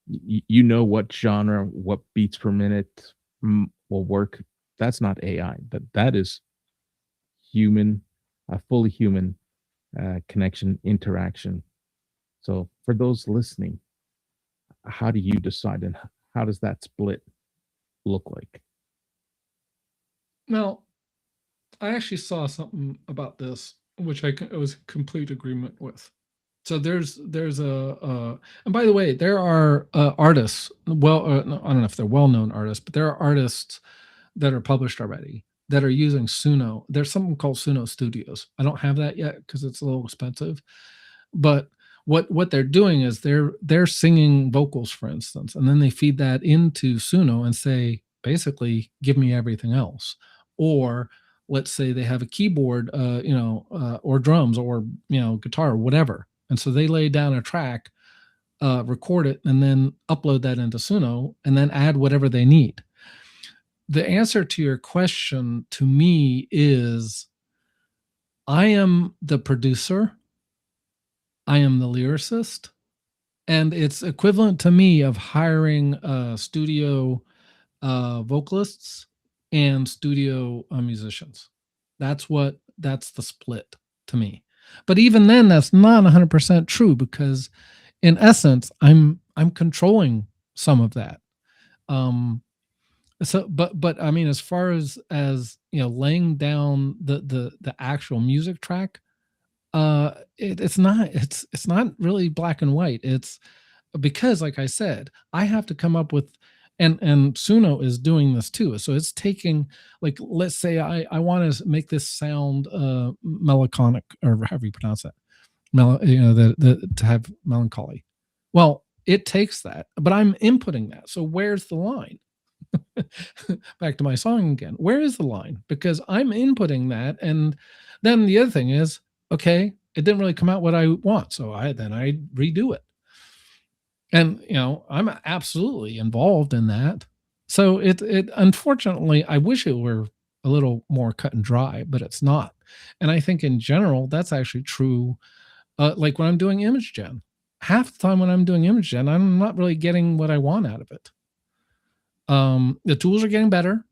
you know what genre, what beats per minute will work. That's not AI. That is human, a fully human connection, interaction. So for those listening, how do you decide, and how does that split look like? Well, I actually saw something about this, which I was in complete agreement with. So there's a and by the way, there are artists. Well, I don't know if they're well-known artists, but there are artists that are published already that are using Suno. There's something called Suno Studios. I don't have that yet because it's a little expensive. But what they're doing is they're singing vocals, for instance, and then they feed that into Suno and say, basically, give me everything else, or let's say they have a keyboard, or drums, or guitar, or whatever, and so they lay down a track, record it, and then upload that into Suno, and then add whatever they need. The answer to your question to me is, I am the producer, I am the lyricist, and it's equivalent to me of hiring studio vocalists and studio musicians. That's the split to me. But even then, that's not 100% true, because in essence, I'm controlling some of that. But I mean, as far as laying down the actual music track, it's not really black and white. It's because, like I said, I have to come up with, and Suno is doing this too. So it's taking, like, let's say I want to make this sound melancholic, or however you pronounce that, to have melancholy. Well, it takes that, but I'm inputting that. So where's the line? Back to my song again. Where is the line? Because I'm inputting that, and then the other thing is, okay, it didn't really come out what I want, so I redo it. And I'm absolutely involved in that. So it unfortunately, I wish it were a little more cut and dry, but it's not. And I think in general, that's actually true. Like when I'm doing image gen, half the time when I'm doing image gen, I'm not really getting what I want out of it. The tools are getting better,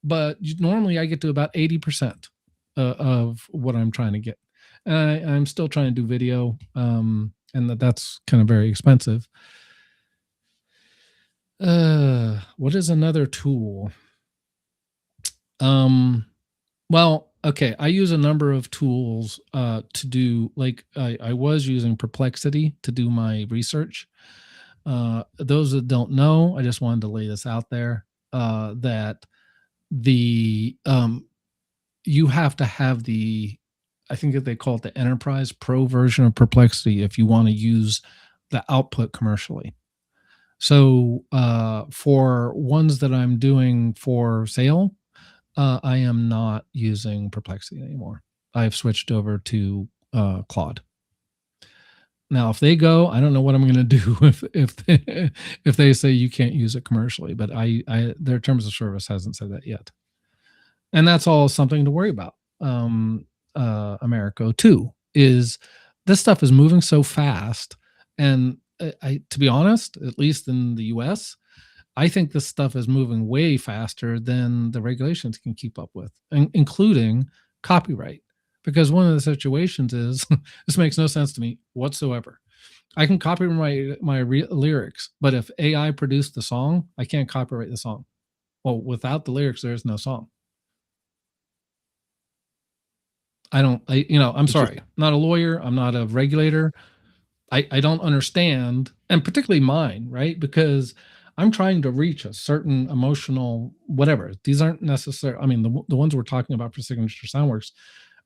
but normally I get to about 80% of what I'm trying to get. And I'm still trying to do video, and that's kind of very expensive. What is another tool? Well, okay, I use a number of tools to do, like, I was using Perplexity to do my research. Those that don't know, I just wanted to lay this out there, that the you have to have I think that they call it the Enterprise Pro version of Perplexity if you want to use the output commercially. So for ones that I'm doing for sale, I am not using Perplexity anymore. I've switched over to Claude. Now, if they go, I don't know what I'm going to do if they say you can't use it commercially, but their terms of service hasn't said that yet, and that's all something to worry about. Americo too, is this stuff is moving so fast, and to be honest, at least in the US, I think this stuff is moving way faster than the regulations can keep up with, including copyright. Because one of the situations is, this makes no sense to me whatsoever. I can copyright my lyrics, but if AI produced the song, I can't copyright the song. Well, without the lyrics, there is no song. I'm sorry, I'm not a lawyer. I'm not a regulator. I don't understand, and particularly mine, right? Because I'm trying to reach a certain emotional whatever. These aren't necessary. I mean, the ones we're talking about for Signature Soundworks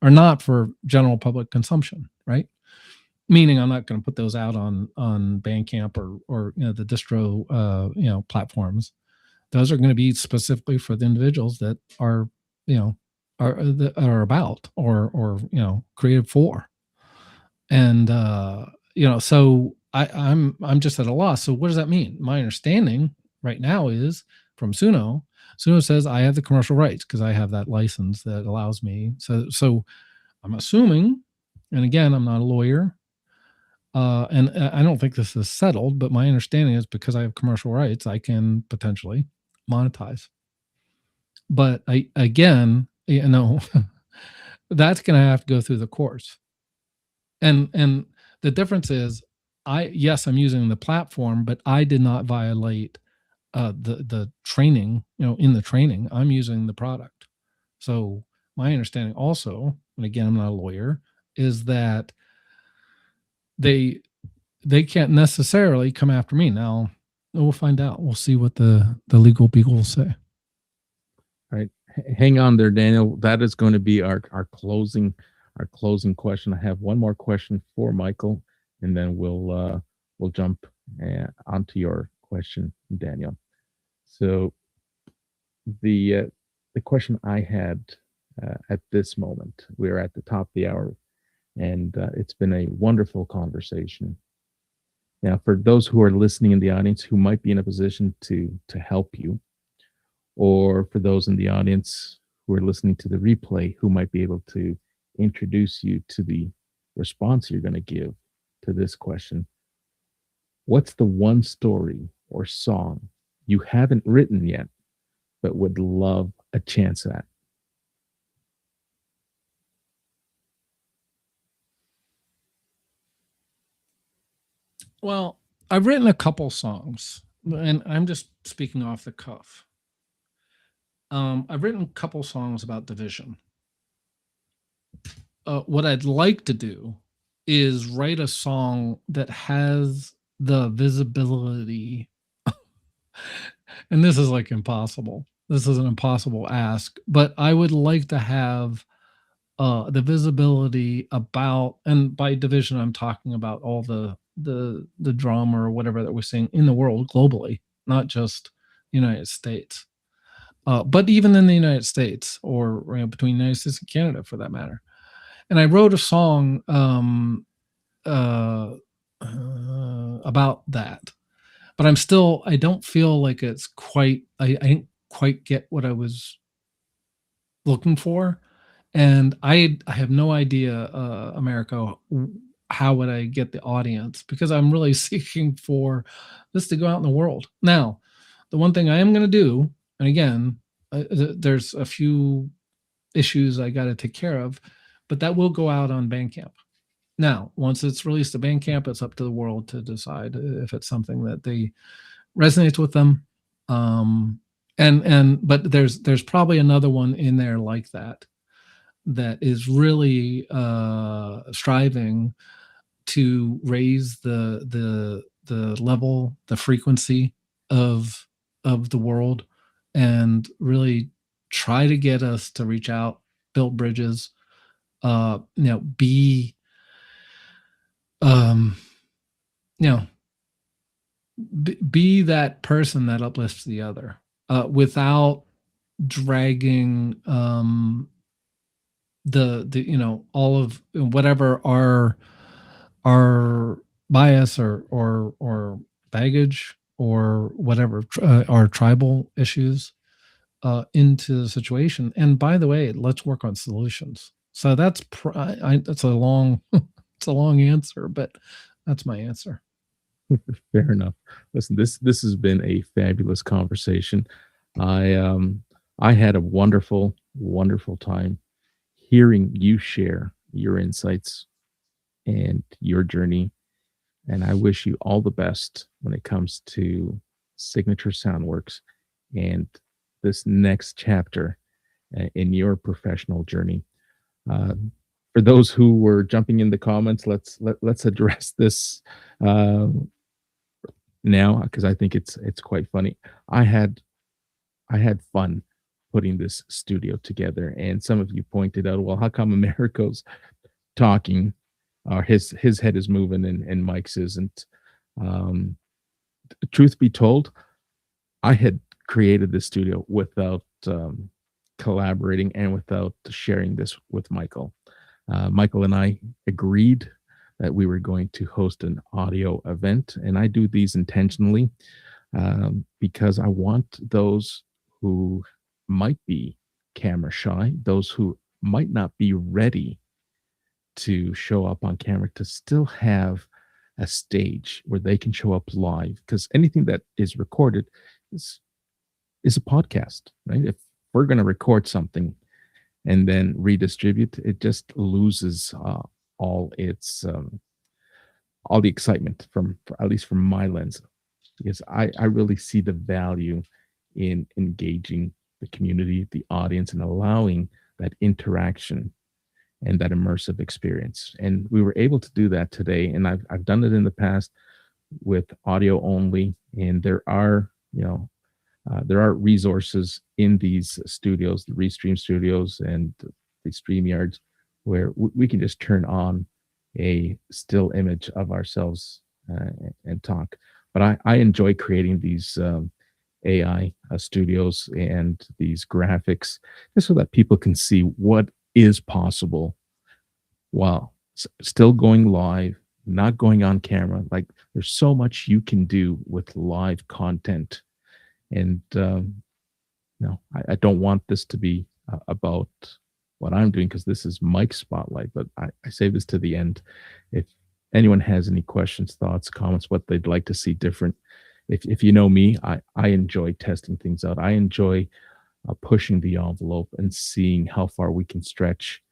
are not for general public consumption, right? Meaning I'm not going to put those out on Bandcamp or the distro platforms. Those are going to be specifically for the individuals that are about or created for. And so I'm just at a loss. So what does that mean? My understanding right now is from Suno says I have the commercial rights because I have that license that allows me. So I'm assuming, and again, I'm not a lawyer, and I don't think this is settled, but my understanding is because I have commercial rights, I can potentially monetize. But again, that's going to have to go through the courts. And the difference is, I'm using the platform, but I did not violate the training. In the training, I'm using the product. So my understanding also, and again, I'm not a lawyer, is that they can't necessarily come after me. Now we'll find out. We'll see what the legal people will say. All right, hang on there, Daniel. That is going to be our closing question. I have one more question for Michael, and then we'll jump onto your question, Daniel. So the question I had at this moment. We're at the top of the hour, and it's been a wonderful conversation. Now, for those who are listening in the audience who might be in a position to help you, or for those in the audience who are listening to the replay who might be able to introduce you to the response you're going to give to this question, what's the one story or song you haven't written yet, but would love a chance at? Well, I've written a couple songs, and I'm just speaking off the cuff. I've written a couple songs about division. What I'd like to do is write a song that has the visibility, and this is like impossible. This is an impossible ask, but I would like to have the visibility about, and by division, I'm talking about all the drama or whatever that we're seeing in the world globally, not just United States, but even in the United States, or between the United States and Canada, for that matter. And I wrote a song uh, about that, but I don't feel like it's quite. I didn't quite get what I was looking for, and I have no idea, America, how would I get the audience, because I'm really seeking for this to go out in the world. Now, the one thing I am going to do, and again, there's a few issues I got to take care of, but that will go out on Bandcamp. Now, once it's released to Bandcamp, it's up to the world to decide if it's something that they resonates with them. But there's probably another one in there like that is really striving to raise the level, the frequency of the world, and really try to get us to reach out, build bridges, be be that person that uplifts the other, without dragging the all of whatever our bias or baggage or whatever, our tribal issues into the situation. And by the way, let's work on solutions. So that's that's a long it's a long answer, but that's my answer. Fair enough. Listen, this has been a fabulous conversation. I had a wonderful time hearing you share your insights and your journey, and I wish you all the best when it comes to Signature Soundworks and this next chapter in your professional journey. For those who were jumping in the comments, let's address this now, because I think it's quite funny. I had fun putting this studio together, and some of you pointed out, well, how come Americo's talking, or his head is moving and Mike's isn't? Truth be told, I had created this studio without collaborating and without sharing this with Michael. Michael and I agreed that we were going to host an audio event, and I do these intentionally because I want those who might be camera shy, those who might not be ready to show up on camera, to still have a stage where they can show up live, because anything that is recorded is a podcast, right? If we're going to record something and then redistribute, it just loses all its all the excitement, at least from my lens, because I really see the value in engaging the community, the audience, and allowing that interaction and that immersive experience. And we were able to do that today, and I've done it in the past with audio only, and there are resources in these studios, the Restream studios and the StreamYards, where we can just turn on a still image of ourselves and talk. But I enjoy creating these AI studios and these graphics, just so that people can see what is possible while still going live, not going on camera. Like there's so much you can do with live content. And no, I don't want this to be about what I'm doing because this is Mike's spotlight, but I save this to the end. If anyone has any questions, thoughts, comments, what they'd like to see different, if you know me, I enjoy testing things out. I enjoy pushing the envelope and seeing how far we can stretch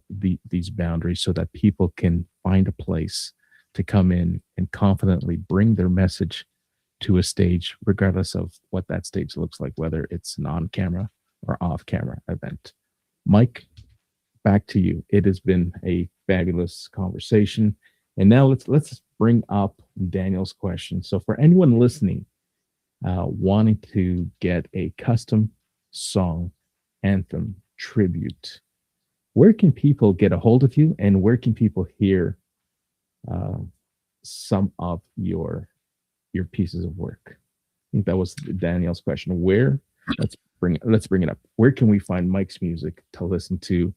these boundaries so that people can find a place to come in and confidently bring their message to a stage, regardless of what that stage looks like, whether it's an on-camera or off-camera event. Mike, back to you. It has been a fabulous conversation. And now let's bring up Daniel's question. So for anyone listening, wanting to get a custom song, anthem, tribute, where can people get a hold of you, and where can people hear some of your pieces of work? I think that was Daniel's question. Where? Let's bring it up. Where can we find Mike's music to listen to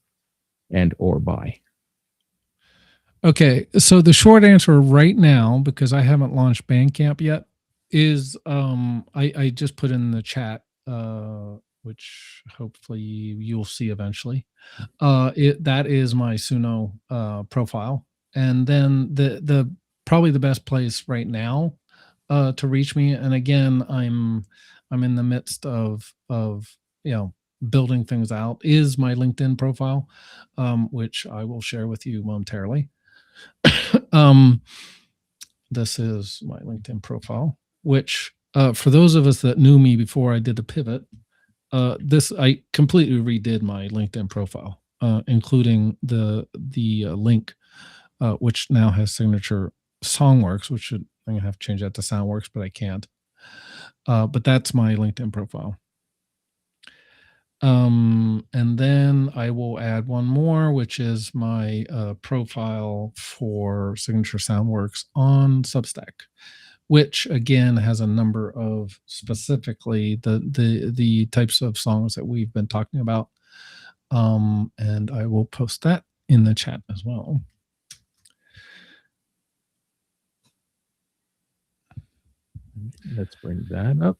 and or buy? Okay, so the short answer right now, because I haven't launched Bandcamp yet, is I just put in the chat, which hopefully you'll see eventually. That is my Suno profile, and then the probably the best place right now to reach me. And again, I'm in the midst of building things out, is my LinkedIn profile, which I will share with you momentarily. This is my LinkedIn profile, which for those of us that knew me before I did the pivot, I completely redid my LinkedIn profile, including the link, which now has Signature Songworks, which I'm gonna have to change that to Soundworks, but I can't. But that's my LinkedIn profile. And then I will add one more, which is my profile for Signature Soundworks on Substack, which again has a number of specifically the types of songs that we've been talking about. And I will post that in the chat as well. Let's bring that up.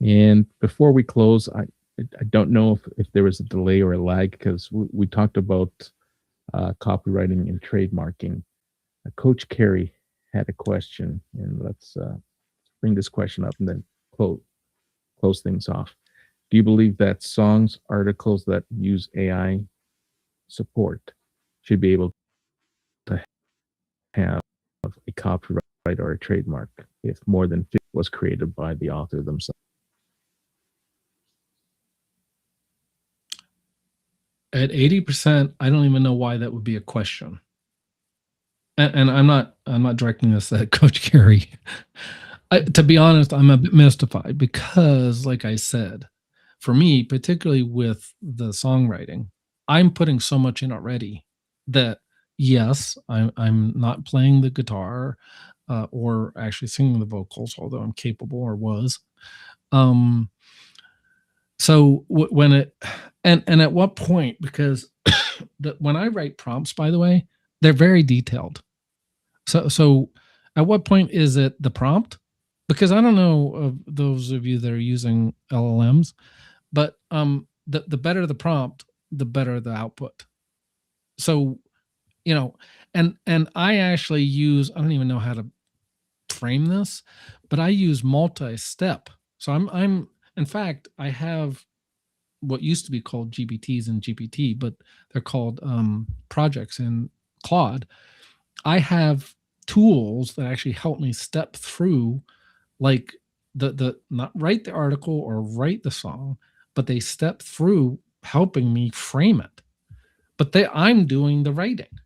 And before we close, I don't know if there was a delay or a lag, because we talked about copywriting and trademarking. Coach Carey had a question, and let's bring this question up and then close things off. Do you believe that songs, articles that use AI support should be able to have a copyright or a trademark if more than 50 was created by the author themselves? At 80%, I don't even know why that would be a question. And I'm not directing this at Coach Carey. To be honest, I'm a bit mystified because, like I said, for me, particularly with the songwriting, I'm putting so much in already that yes, I'm not playing the guitar or actually singing the vocals, although I'm capable or was. So when it and at what point, because when I write prompts, by the way, they're very detailed. So at what point is it the prompt? Because I don't know of those of you that are using LLMs, but the better the prompt, the better the output. So, and I actually use, I don't even know how to frame this, but I use multi-step. So I'm in fact, I have what used to be called GPTs and GPT, but they're called projects in Claude. I have tools that actually help me step through, like the not write the article or write the song, but they step through helping me frame it. But I'm doing the writing.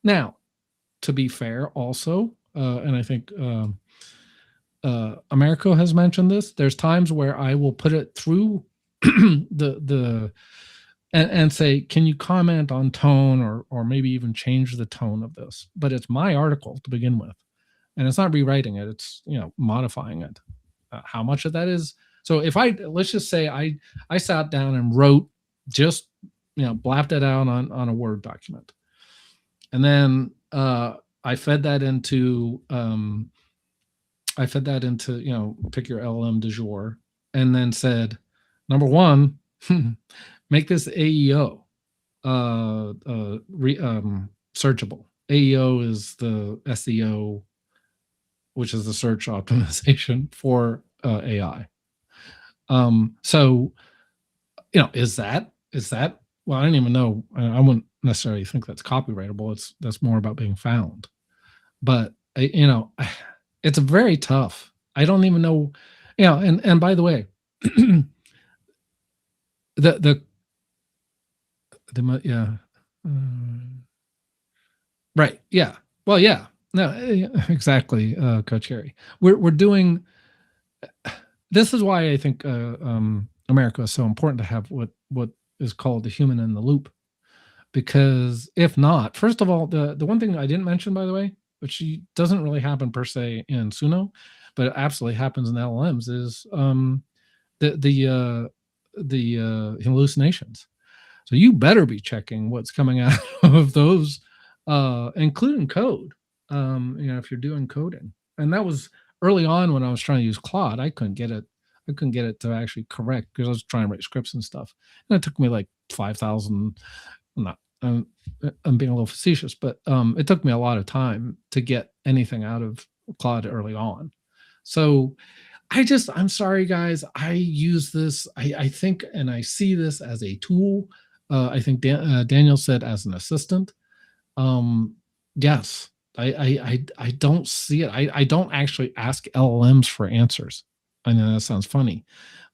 Now, to be fair, also, and I think Americo has mentioned this, there's times where I will put it through and say, can you comment on tone or maybe even change the tone of this? But it's my article to begin with. and it's not rewriting it, it's modifying it. How much of that is, so if let's just say I sat down and wrote, just blapped it out on a Word document, and then I fed that into pick your LLM du jour, and then said, number one, make this AEO searchable. AEO is the SEO, which is the search optimization for AI. So, is that, well, I don't even know. I wouldn't necessarily think that's copyrightable. That's more about being found. But, it's very tough. I don't even know, and by the way, right. Yeah. Well, yeah. No, exactly, Coach Harry. We're doing. This is why I think America is so important to have what is called the human in the loop, because if not, first of all, the one thing I didn't mention, by the way, which doesn't really happen per se in Suno, but it absolutely happens in LLMs, is the hallucinations. So you better be checking what's coming out of those, including code. If you're doing coding, and that was early on when I was trying to use Claude, I couldn't get it to actually correct, because I was trying to write scripts and stuff, and it took me like 5,000. I'm being a little facetious, but it took me a lot of time to get anything out of Claude early on. So I'm sorry, guys. I use this. I think, and I see this as a tool. I think Daniel said as an assistant. Yes, I don't see it. I don't actually ask LLMs for answers. I know that sounds funny,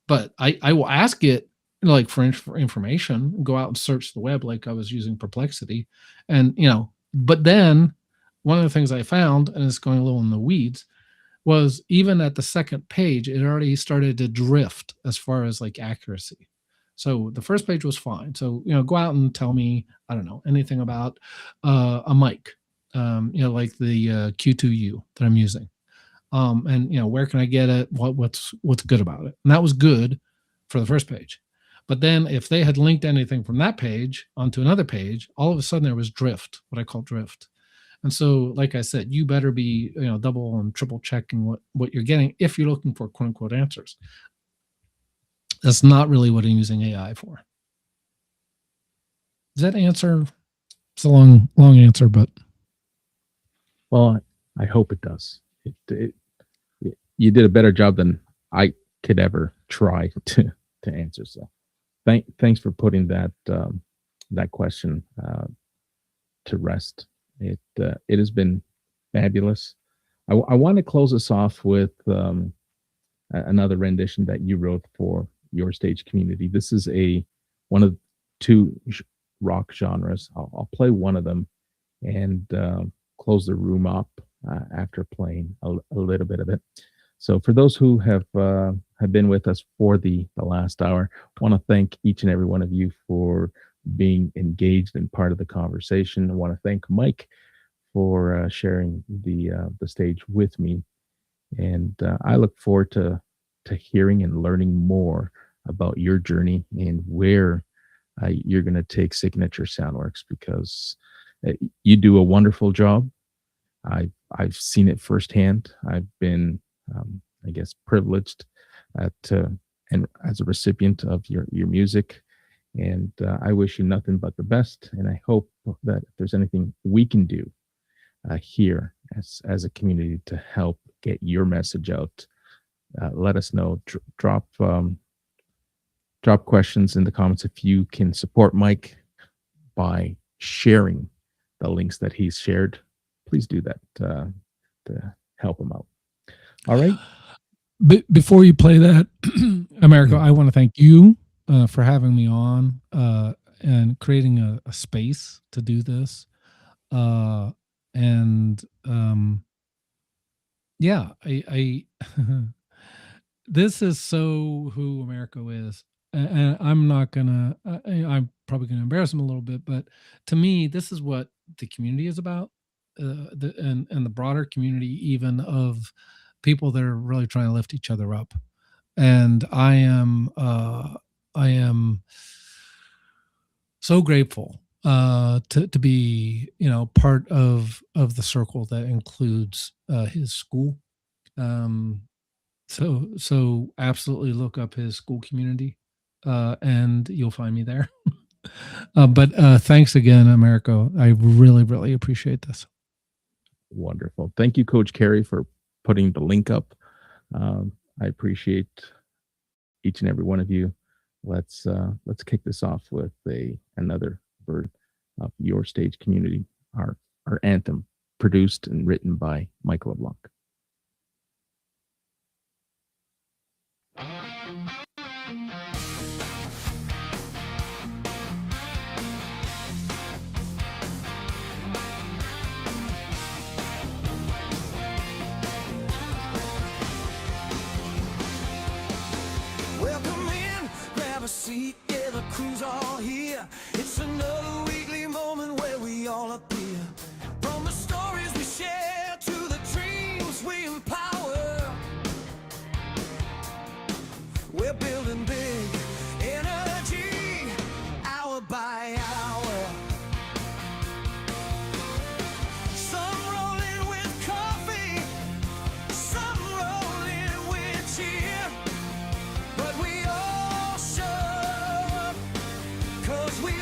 but I will ask it like for information, go out and search the web like I was using Perplexity, and but then one of the things I found, and it's going a little in the weeds, was even at the second page, it already started to drift as far as like accuracy. So the first page was fine. So, go out and tell me, I don't know, anything about a mic, like the Q2U that I'm using. And, where can I get it? What's good about it? And that was good for the first page. But then if they had linked anything from that page onto another page, all of a sudden there was drift, what I call drift. And so, like I said, you better be, double and triple checking what you're getting if you're looking for quote unquote answers. That's not really what I'm using AI for. Does that answer? It's a long answer, but. Well, I hope it does. You did a better job than I could ever try to answer. So thanks for putting that question to rest. It has been fabulous. I want to close us off with another rendition that you wrote for your stage community. This is one of two rock genres. I'll play one of them and close the room up after playing a little bit of it. So for those who have been with us for the last hour, I want to thank each and every one of you for being engaged and part of the conversation. I want to thank Mike for sharing the stage with me, and I look forward to hearing and learning more about your journey and where you're going to take Signature Soundworks, because you do a wonderful job. I've seen it firsthand. I've been, I guess, privileged and as a recipient of your music. And I wish you nothing but the best. And I hope that if there's anything we can do here as a community to help get your message out, let us know. Drop questions in the comments. If you can support Mike by sharing the links that he's shared, please do that to help him out. All right. Before you play that, Americo, I want to thank you for having me on and creating a space to do this. Yeah, I this is so who Americo is. And I'm not gonna, I'm probably gonna embarrass him a little bit, but to me, this is what the community is about. and the broader community, even of people that are really trying to lift each other up. And I am so grateful to be, you know, part of the circle that includes his school. Um, so absolutely look up his school community, and you'll find me there. But thanks again, Americo. I really, really appreciate this. Wonderful. Thank you, Coach Carey, for putting the link up. I appreciate each and every one of you. Let's kick this off with another bird of your stage community, our anthem, produced and written by Mike LeBlanc. Welcome in, grab a seat, yeah, the crew's all here. It's another weekly moment where we all appear. From the stories we share to the dreams we empower, we're building big energy, hour by hour. Some rolling with coffee, some rolling with cheer. But we all show up, 'cause we